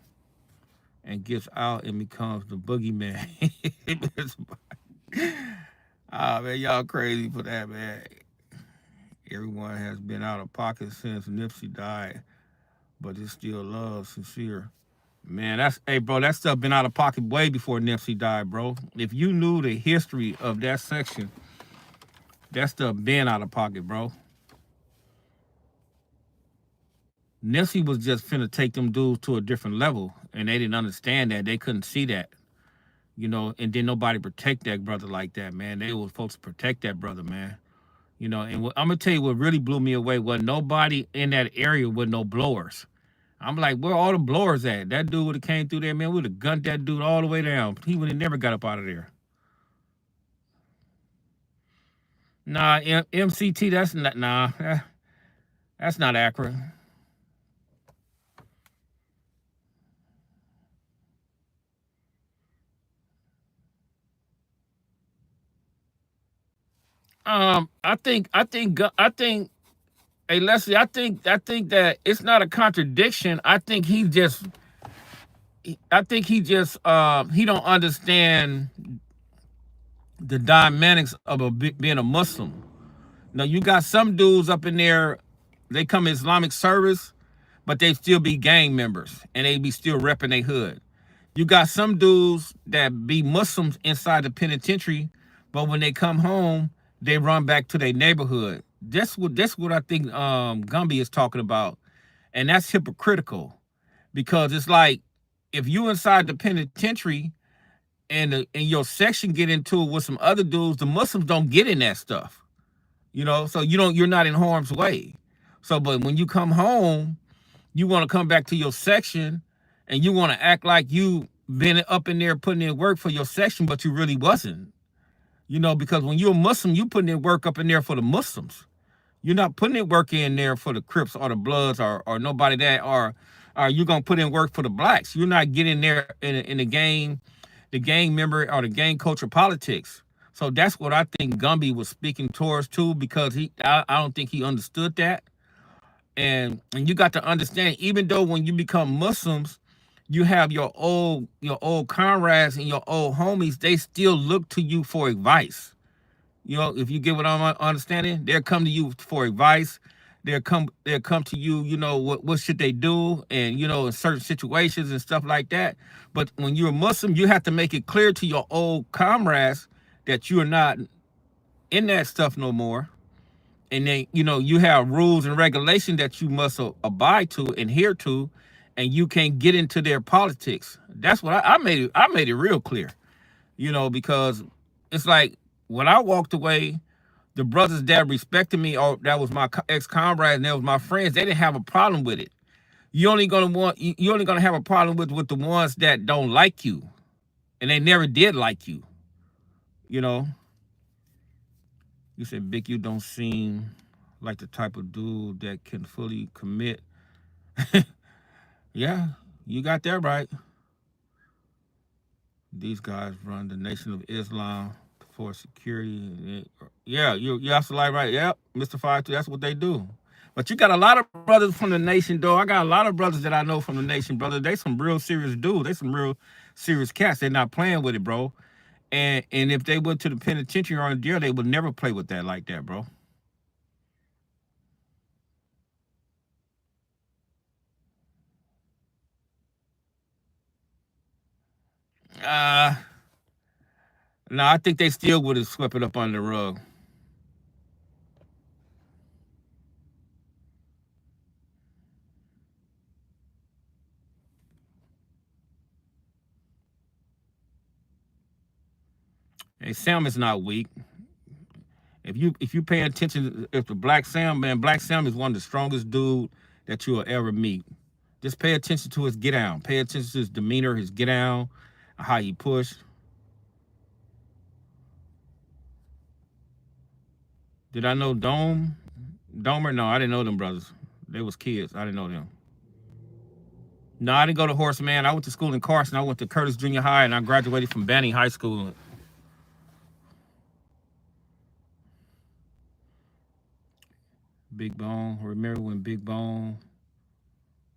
and gets out and becomes the boogeyman. Ah, man, y'all crazy for that, man. Everyone has been out of pocket since Nipsey died, but it's still love, sincere. Man, hey, bro, that stuff been out of pocket way before Nipsey died, bro. If you knew the history of that section, that stuff been out of pocket, bro. Nipsey was just finna take them dudes to a different level, and they didn't understand that. They couldn't see that, and then nobody protect that brother like that, man. They were supposed to protect that brother, man. And I'm gonna tell you what really blew me away was nobody in that area with no blowers. I'm like, where all the blowers at? That dude would have came through there, man. We would have gunned that dude all the way down. He would have never got up out of there. Nah, MCT, that's not, nah, that's not accurate. I think, hey Leslie, I think that it's not a contradiction. I think he just he don't understand the dynamics of being a Muslim. Now you got some dudes up in there, they come Islamic service, but they still be gang members and they be still repping their hood. You got some dudes that be Muslims inside the penitentiary, But when they come home, they run back to their neighborhood. That's what I think Gumby is talking about, and that's hypocritical because it's like if you inside the penitentiary and your section get into it with some other dudes, the Muslims don't get in that stuff, So you're not in harm's way. So, but when you come home, you want to come back to your section, and you want to act like you been up in there putting in work for your section, but you really wasn't. Because when you're a Muslim, you putting in work up in there for the Muslims. You're not putting in work in there for the Crips or the Bloods or nobody that or you're gonna put in work for the blacks. You're not getting there in the gang member or the gang culture politics. So that's what I think Gumby was speaking towards too, because I don't think he understood that. And you got to understand, even though when you become Muslims, you have your old comrades and your old homies, they still look to you for advice. If you get what I'm understanding, they'll come to you for advice. They'll come to you, what should they do, and in certain situations and stuff like that. But when you're a Muslim, you have to make it clear to your old comrades that you're not in that stuff no more. And then you have rules and regulations that you must abide to, adhere to, and you can't get into their politics. That's what I made. I made it real clear, because it's like when I walked away, the brothers that respected me, or that was my ex-comrades and that was my friends, they didn't have a problem with it. You only gonna have a problem with the ones that don't like you, and they never did like you. You know. You said, Vic, you don't seem like the type of dude that can fully commit. Yeah, you got that right. These guys run the Nation of Islam for security. Yeah, you're absolutely right. Yep, Mr. 52, that's what they do. But you got a lot of brothers from the nation, though. I got a lot of brothers that I know from the nation, brother. They some real serious dudes. They some real serious cats. They're not playing with it, bro. And if they went to the penitentiary or in jail, they would never play with that like that, bro. Uh no, I think they still would have swept it up under the rug. Hey, Sam is not weak. If you pay attention, if the Black Sam, man, Black Sam is one of the strongest dude that you'll ever meet. Just pay attention to his get down. Pay attention to his demeanor, his get down, how he push. Did I know Domer? No, I didn't know them brothers. They was kids. I didn't know them. No, I didn't go to Horseman. I went to school in Carson. I went to Curtis Junior High, and I graduated from Banning High School. Big Bone. Remember when Big Bone,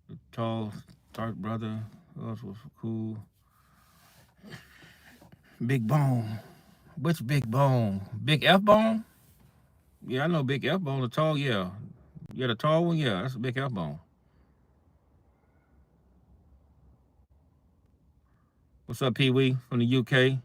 the tall, dark brother, else was cool. Big Bone. Which Big Bone? Big F Bone? Yeah, I know Big F Bone. The tall, yeah. Yeah, the tall one, yeah. That's a Big F Bone. What's up, Pee Wee from the UK?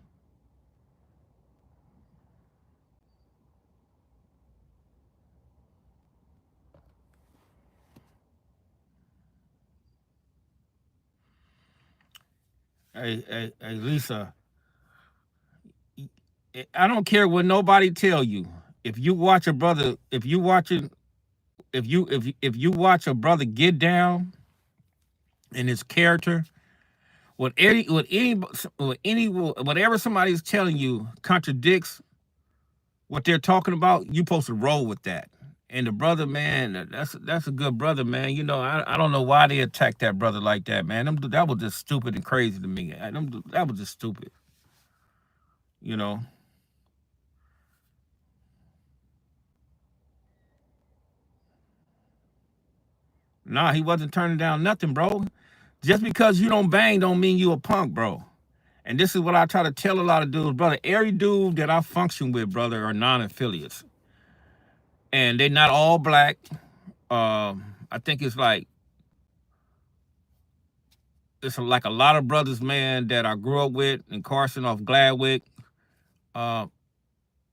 Hey, Lisa. I don't care what nobody tell you. If you watch a brother, if you watch a brother get down in his character, whatever somebody's telling you contradicts what they're talking about, you supposed to roll with that. And the brother, man, that's a good brother, man. I don't know why they attacked that brother like that, man. That was just stupid and crazy to me. That was just stupid, you know. Nah, he wasn't turning down nothing, bro. Just because you don't bang don't mean you a punk, bro. And this is what I try to tell a lot of dudes, brother. Every dude that I function with, brother, are non-affiliates. And they're not all black. I think it's like a lot of brothers, man, that I grew up with in Carson off Gladwick.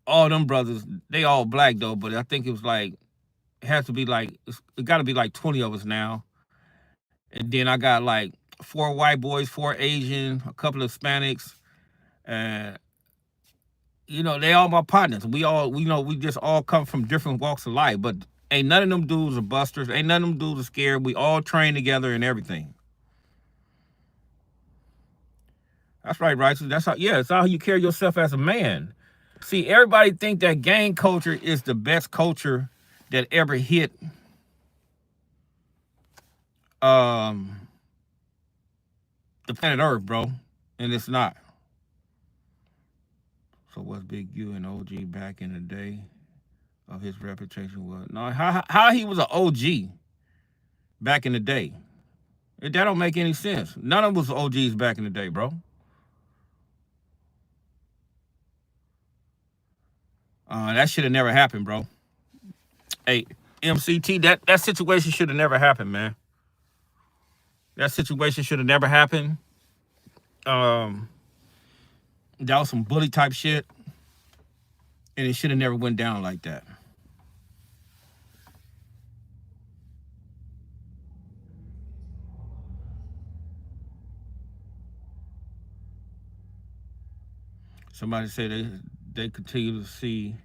all them brothers, they all black though, but I think it was like it has to be like it got to be like 20 of us now. And then I got like 4 white boys, 4 Asian, a couple of Hispanics, and they all my partners. We just all come from different walks of life, but ain't none of them dudes are busters. Ain't none of them dudes are scared. We all train together and everything. That's right, Righteous. That's how. Yeah, it's how you carry yourself as a man. See, everybody think that gang culture is the best culture that ever hit um, the planet Earth, bro, and it's not. So what's Big U and OG back in the day of his reputation was? No, how he was an OG back in the day. That don't make any sense. None of us was OGs back in the day, bro. That should have never happened, bro. Hey, MCT, that situation should have never happened, man. That situation should have never happened. That was some bully type shit, and it should have never went down like that. Somebody said they continue to see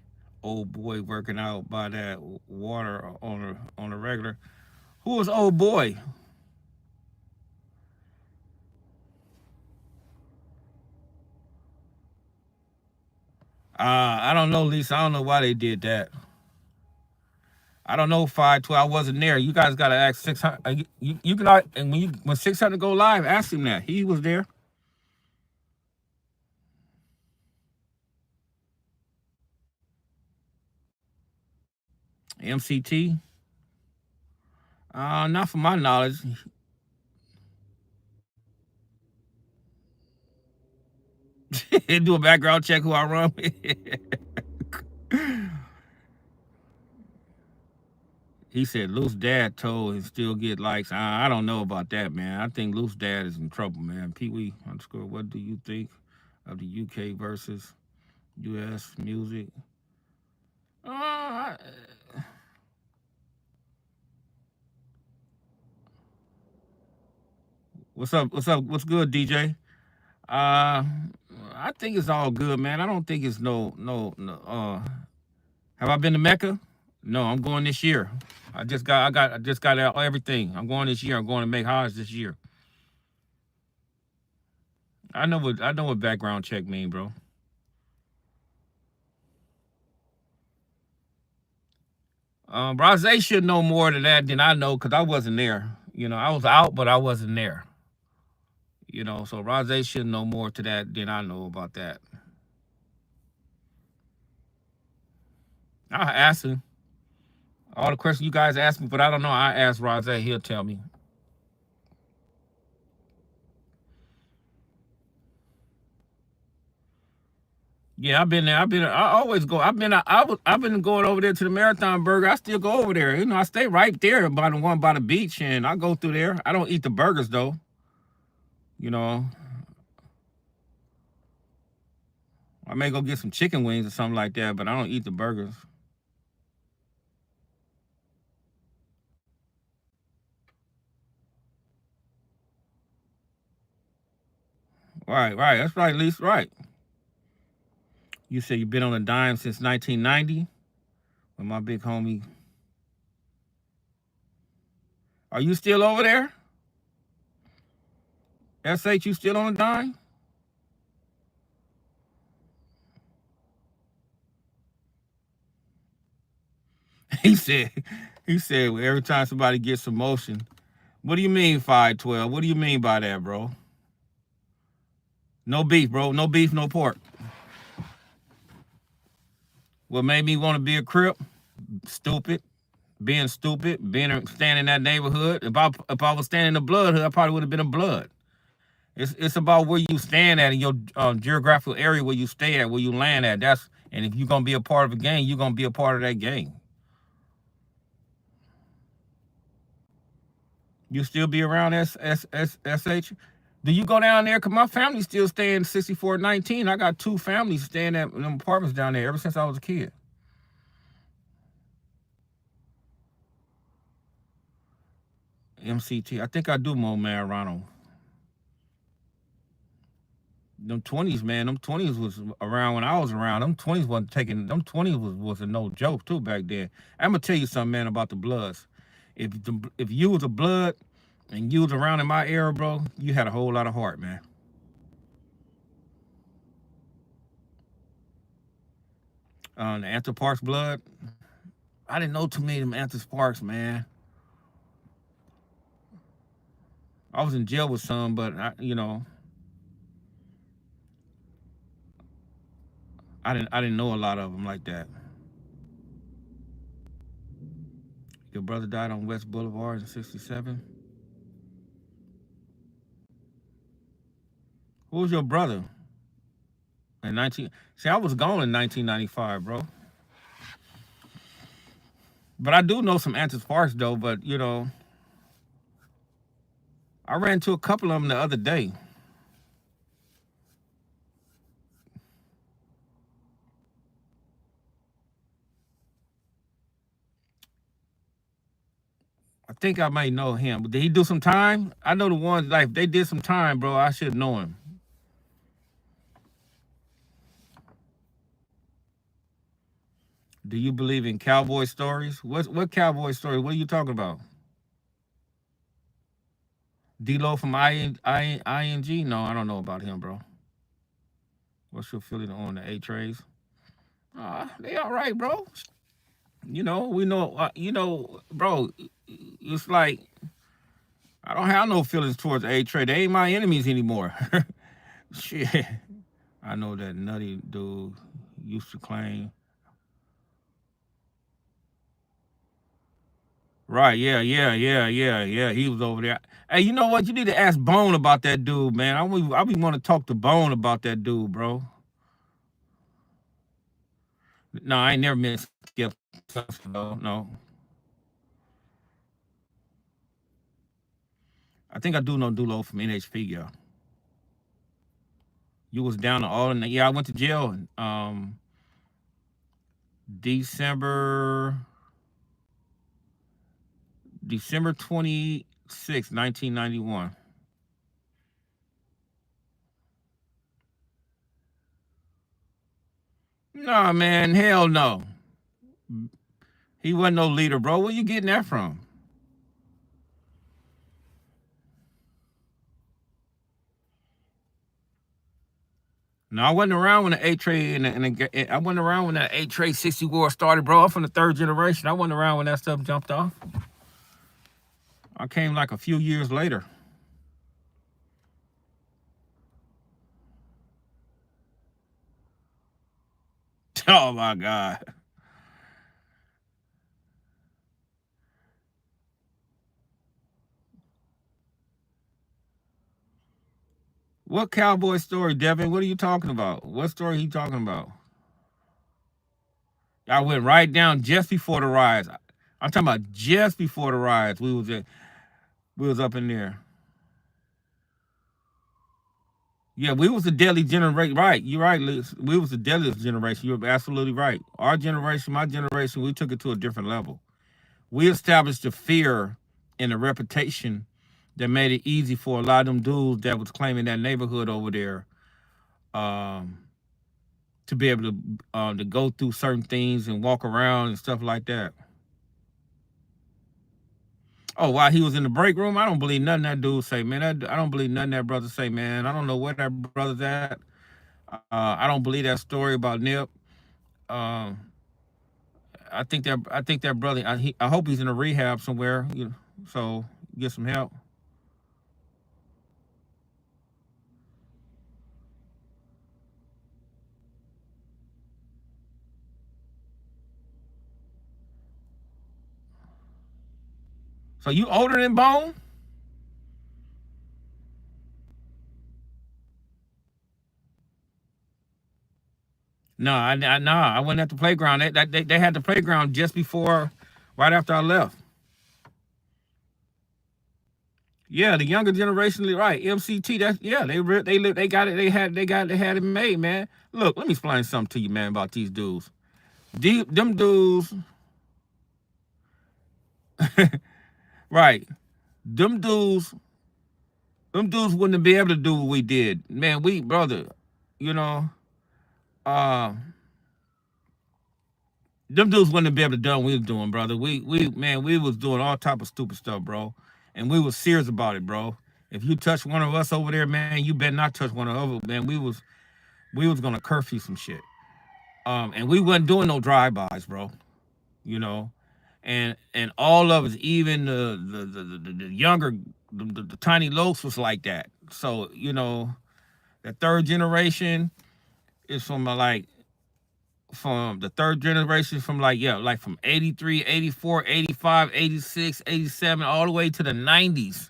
old boy working out by that water on a regular. Who was old boy? I don't know, Lisa. I don't know why they did that. I don't know 512. I wasn't there. You guys gotta ask 600. You can, and when 600 go live, ask him that. He was there. MCT. Not from my knowledge. Do a background check who I run with. He said Loose Dad told and still get likes. I don't know about that, man. I think Loose Dad is in trouble, man. Pee Wee _ what do you think of the UK versus US music? What's up? What's up? What's good, DJ? I think it's all good, man. I don't think it's no. Have I been to Mecca? No, I'm going this year. I just got everything. I'm going this year. I'm going to make Hajj this year. I know what background check mean, bro. Rosé should know more than that than I know because I wasn't there. I was out, but I wasn't there. So Rosé should know more to that than I know about that. I asked him all the questions you guys asked me, but I don't know. I asked Rosé, he'll tell me. Yeah, I've been there. I always go. I've been going over there to the Marathon Burger. I still go over there. I stay right there by the one by the beach, and I go through there. I don't eat the burgers though. I may go get some chicken wings or something like that, but I don't eat the burgers. Right. That's right, Lisa. Right. You said you've been on a dime since 1990. With my big homie. Are you still over there? SH, you still on a dime? He said well, every time somebody gets some motion. What do you mean 512? What do you mean by that, bro? No beef, bro. No beef, no pork. What made me want to be a Crip? Stupid. Being stupid. Standing in that neighborhood. If I was standing in the blood hood, I probably would have been a blood. It's about where you stand at in your geographical area where you stay at, where you land at. And if you're gonna be a part of a gang, you're gonna be a part of that gang. You still be around SH? Do you go down there? Cause my family still staying 6419. I got 2 families staying at them apartments down there ever since I was a kid. MCT. I think I do more marijuana. Them 20s, man. Them 20s was around when I was around. Them 20s wasn't taking. Them 20s was a no joke too back then. I'm gonna tell you something, man, about the Bloods. If you was a Blood and you was around in my era, bro, you had a whole lot of heart, man. The Anthony Parks Blood. I didn't know too many of them Anthony Parks, man. I was in jail with some, but I didn't know a lot of them like that. Your brother died on West Boulevard in '67. Who was your brother in 19? See, I was gone in 1995, bro. But I do know some Anthony Parks though. But I ran into a couple of them the other day. I think I might know him. But did he do some time? I know the ones like they did some time, bro. I should know him. Do you believe in cowboy stories? What cowboy story? What are you talking about? D-Lo from ING? No, I don't know about him, bro. What's your feeling on the A-Trays? They all right, bro. We know, bro, it's like, I don't have no feelings towards A-Tray. They ain't my enemies anymore. Shit. I know that nutty dude used to claim. Right, yeah. He was over there. Hey, you know what? You need to ask Bone about that dude, man. I be want to talk to Bone about that dude, bro. No, I ain't never met Skip. No. I think I do know Dulo from NHP, yeah. You was down to all in the, yeah, I went to jail December 26, 1991. Nah, man, hell no. He wasn't no leader, bro. Where you getting that from? No, I wasn't around when the A-Tray I wasn't around when that A-Tray 60 war started, bro. I'm from the 3rd generation. I wasn't around when that stuff jumped off. I came like a few years later. Oh my God. What cowboy story, Devin? What are you talking about? What story are you talking about? I went right down just before the riots. I'm talking about just before the riots. We was up in there. Yeah, we was the deadly generation. Right, you're right, Liz. We was the deadliest generation. You're absolutely right. Our generation, my generation, we took it to a different level. We established a fear and a reputation that made it easy for a lot of them dudes that was claiming that neighborhood over there to be able to go through certain things and walk around and stuff like that. Oh, while he was in the break room, I don't believe nothing that dude say, man. I don't believe nothing that brother say, man. I don't know where that brother's at. I don't believe that story about Nip. I think that brother. I hope he's in a rehab somewhere. So get some help. So you older than Bone? No, I went at the playground. They had the playground just before, right after I left. Yeah, the younger generation, right? MCT. That's yeah. They got it. They had it made, man. Look, let me explain something to you, man, about these dudes. Them dudes, right? Them dudes, them dudes wouldn't be able to do what we did, man. We brother, you know, uh, them dudes wouldn't be able to do what we was doing, brother. We was doing all type of stupid stuff, bro, and we was serious about it, bro. If you touch one of us over there, man, you better not touch one of the other, man. We was gonna curfew some shit. And we wasn't doing no drive-bys, bro. You know, and all of us, even the younger, the tiny locs was like that. So the third generation is from the third generation from like from 83, 84, 85, 86, 87, all the way to the 90s.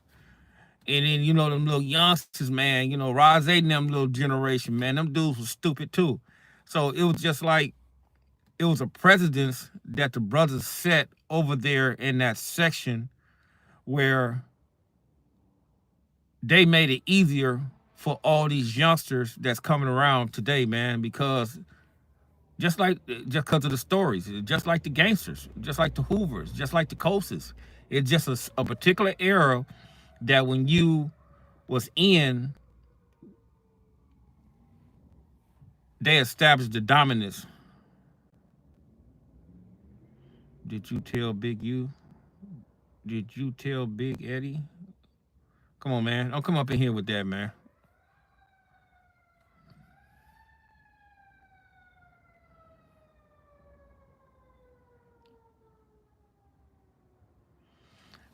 And then, them little youngsters, man, Roz 8 and them little generation, man, them dudes was stupid too. So it was just like, it was a precedence that the brothers set over there in that section where they made it easier for all these youngsters that's coming around today, man, because just because of the stories, just like the gangsters, just like the Hoovers, just like the Coases. It's just a particular era that when you was in, they established the dominance. Did you tell Big U? Did you tell Big Eddie? Come on, man. Don't come up in here with that, man.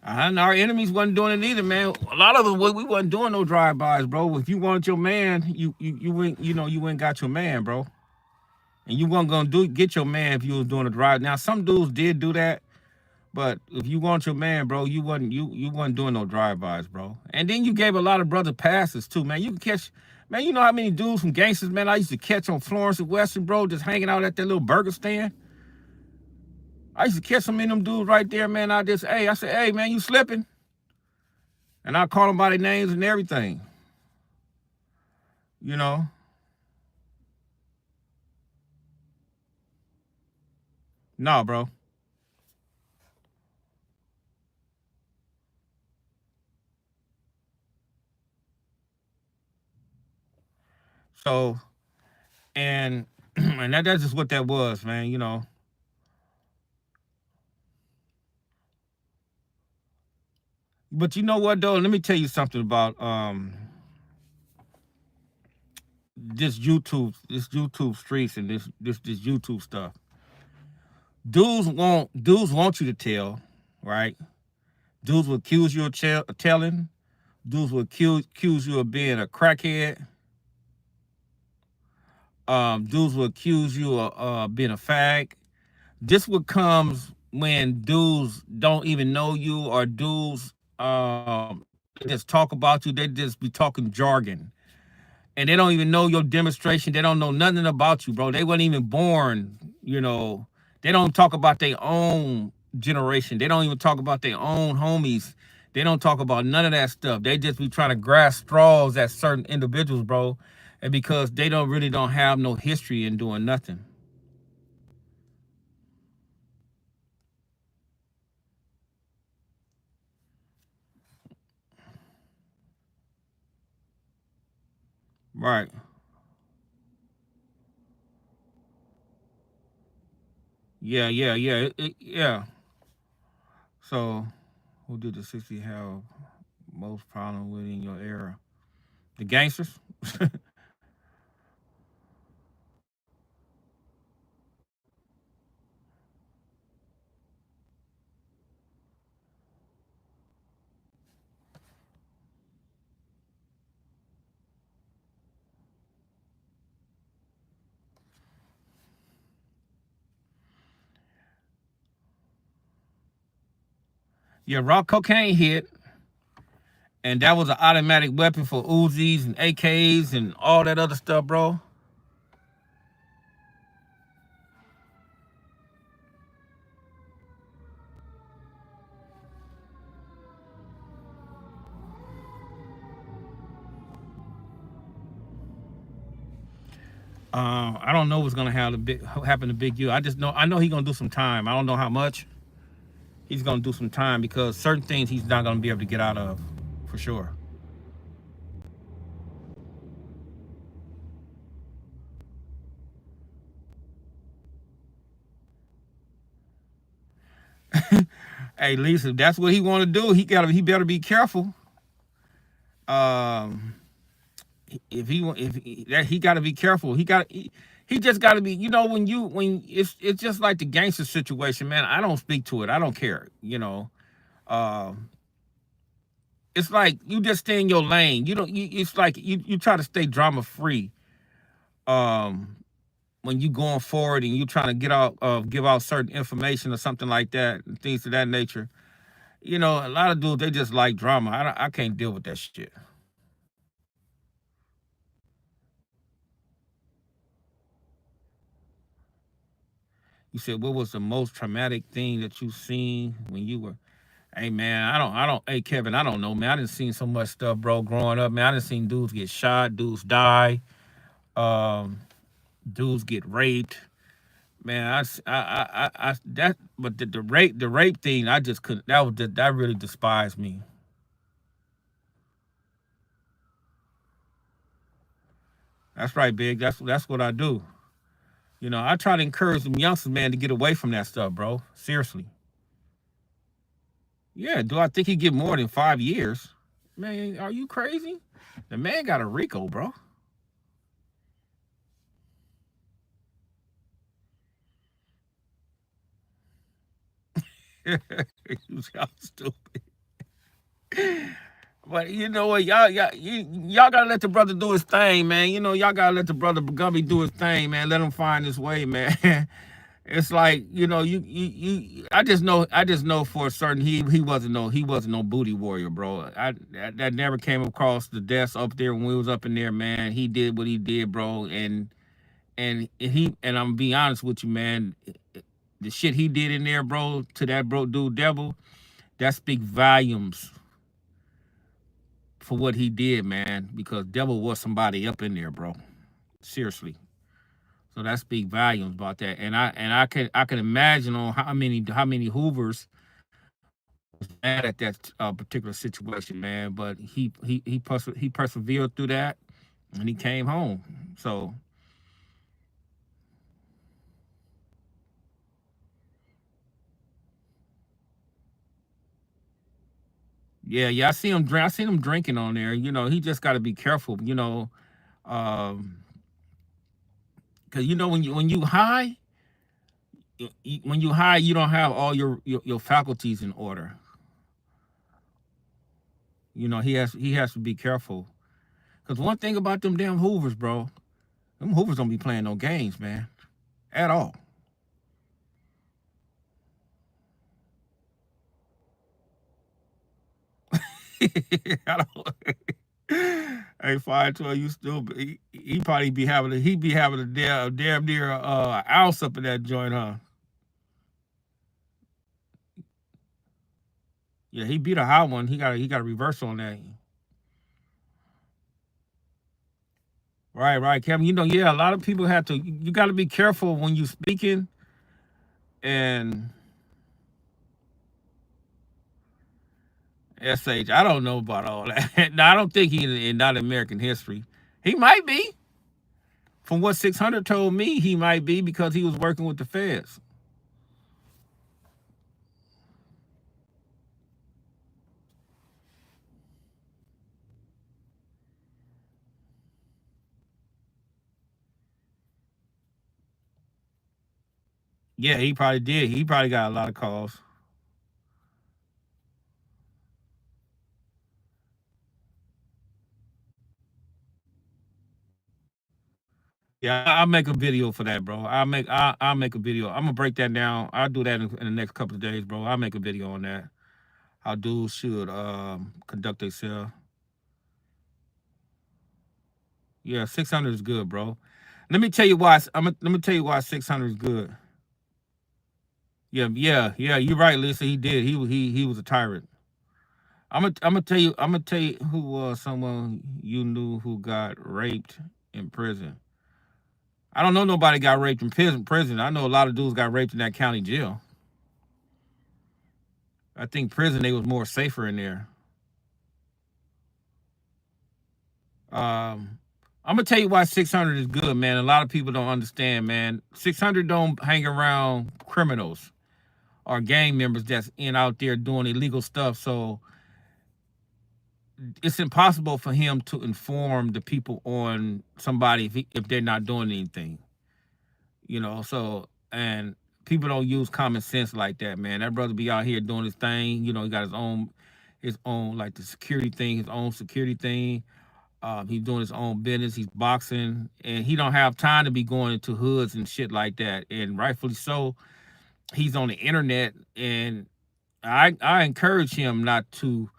And our enemies wasn't doing it either, man. A lot of us, we wasn't doing no drive-bys, bro. If you wanted your man, you went, you went and got your man, bro. And you weren't gonna get your man if you was doing a drive. Now some dudes did do that, but if you want your man, bro, you wasn't doing no drive-bys, bro. And then you gave a lot of brother passes too, man. You can catch, man. You know how many dudes from gangsters, man, I used to catch on Florence and Western, bro, just hanging out at that little burger stand. I used to catch some of them dudes right there, man. I said, hey, man, you slipping? And I call them by their names and everything. You know? No, bro. So, and and that's just what that was, man. But you know what though? Let me tell you something about this YouTube streets and this YouTube stuff. Dudes want you to tell, right? Dudes will accuse you of telling. Dudes will accuse you of being a crackhead. Dudes will accuse you of being a fag. This what comes when dudes don't even know you, or dudes just talk about you. They just be talking jargon, and they don't even know your demonstration. They don't know nothing about you, bro. They weren't even born. They don't talk about their own generation. They don't even talk about their own homies. They don't talk about none of that stuff. They just be trying to grasp straws at certain individuals, bro, and because they don't have no history in doing nothing. Right. Yeah, yeah, yeah, yeah. So, who did the 60 have most problem with in your era? The gangsters? Yeah, raw cocaine hit, and that was an automatic weapon for Uzis and AKs and all that other stuff, bro. I don't know what's gonna happen to Big U. I know he's gonna do some time. I don't know how much. He's gonna do some time because certain things he's not gonna be able to get out of, for sure. Hey, Lisa, if that's what he want to do, he better be careful. Um, if he, that he got to be careful. He just got to be. When it's just like the gangster situation, man. I don't speak to it. I don't care. Um, it's like you just stay in your lane. You don't. It's like you try to stay drama free. Um, when you going forward and you trying to give out certain information or something like that, and things of that nature. A lot of dudes they just like drama. I can't deal with that shit. You said what was the most traumatic thing that you seen when you were? Hey man, I don't. Hey Kevin, I don't know man. I didn't seen so much stuff, bro. Growing up, man, I didn't seen dudes get shot, dudes die, um, dudes get raped. Man, that. But the rape thing, I just couldn't. That really despised me. That's right, big. That's what I do. I try to encourage them youngsters, man, to get away from that stuff, bro. Seriously. Yeah, do I think he get more than 5 years? Man, are you crazy? The man got a Rico, bro. You sound stupid. But you know what, y'all gotta let the brother do his thing, man. Y'all gotta let the brother Gumby do his thing, man. Let him find his way, man. It's like I just know for certain he wasn't no booty warrior, bro. That never came across the desk up there when we was up in there, man. He did what he did, bro, and I'm gonna be honest with you, man. The shit he did in there, bro, to that bro dude Devil, that speak volumes for what he did, man. Because Devil was somebody up in there, bro. Seriously. So that speak volumes about that. And I can imagine on how many Hoovers was mad at that particular situation, man. But he persevered through that, and he came home. So yeah, yeah, I see him drink. I seen him drinking on there. He just got to be careful. Um, because when you high, when you high, you don't have all your faculties in order. He has to be careful. Because one thing about them damn Hoovers, bro, them Hoovers don't be playing no games, man, at all. I don't. Hey, 512, you still he probably be having a damn near ounce up in that joint, huh? Yeah, he beat a high one. He got a reversal on that. Right, right, Kevin. Yeah, a lot of people have to. You got to be careful when you speaking, and sh. I don't know about all that. No, I don't think he in not American history. He might be. From what 600 told me, he might be because he was working with the feds. Yeah, he probably did. He probably got a lot of calls. Yeah, I'll make a video for that, bro. I'll make a video. I'm gonna break that down. I'll do that in the next couple of days, bro. I'll make a video on that. How dudes should conduct themselves. Yeah, 600 is good, bro. Let me tell you why. Let me tell you why 600 is good. Yeah, yeah, yeah. You're right, Lisa. He did. He was a tyrant. I'm gonna tell you who was someone you knew who got raped in prison. I don't know nobody got raped in prison. I know a lot of dudes got raped in that county jail. I think prison they was more safer in there. I'm gonna tell you why 600 is good, man. A lot of people don't understand, man. 600 don't hang around criminals or gang members that's in out there doing illegal stuff. So it's impossible for him to inform the people on somebody if they're not doing anything. You know, so and people don't use common sense like that, man. That brother be out here doing his thing. You know, he got his own like the security thing, his own security thing. He's doing his own business. He's boxing, and he don't have time to be going into hoods and shit like that. And rightfully so, he's on the internet, and I encourage him not to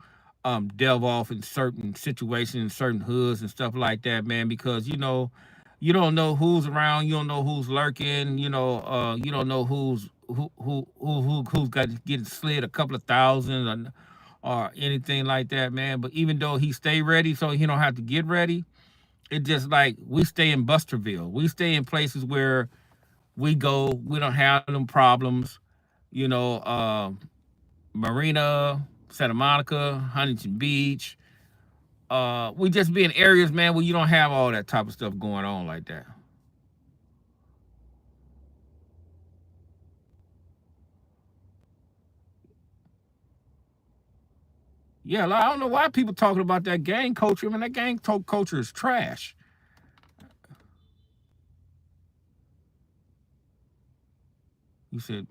delve off in certain situations, certain hoods and stuff like that, man, because you don't know who's around, you don't know who's lurking, you don't know who's got to get slid a couple of thousand or anything like that, man. But even though he stay ready, so he don't have to get ready, it just like we stay in Busterville. We stay in places where we go, we don't have them problems, you know, Marina, Santa Monica, Huntington Beach. We just be in areas, man, where you don't have all that type of stuff going on like that. Yeah, I don't know why people talking about that gang culture. I mean, that gang culture is trash. You said,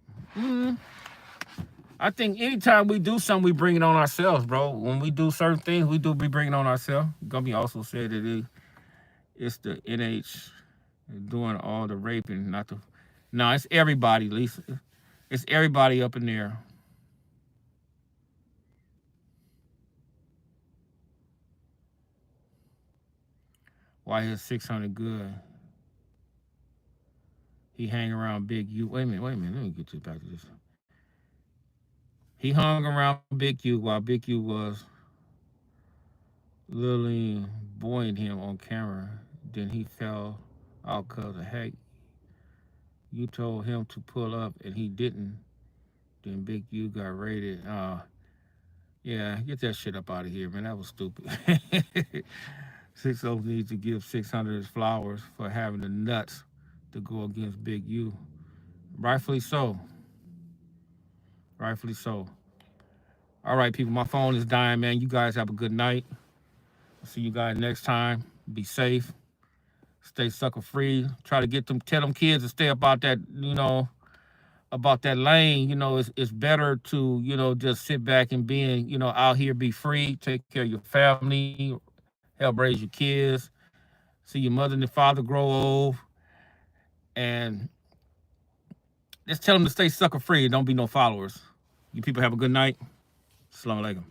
I think anytime we do something, we bring it on ourselves, bro. When we do certain things, we do be bringing on ourselves. Gumby also said that it's the NH doing all the raping, not the. No, it's everybody, Lisa. It's everybody up in there. Why his 600 good? He hang around Big U. Wait a minute. Let me get you back to this. He hung around Big U while Big U was literally buoying him on camera. Then he fell out because of heck. You told him to pull up and he didn't. Then Big U got raided. Yeah, get that shit up out of here, man. That was stupid. 6-0 needs to give 600 his flowers for having the nuts to go against Big U. Rightfully so. Rightfully so. All right, people, my phone is dying, man. You guys have a good night. I'll see you guys next time. Be safe. Stay sucker free. Try to tell them kids to stay about that, about that lane. It's better to, just sit back and being, out here, be free, take care of your family, help raise your kids, see your mother and your father grow old, and just tell them to stay sucker free. Don't be no followers. You people have a good night. Assalamu alaikum.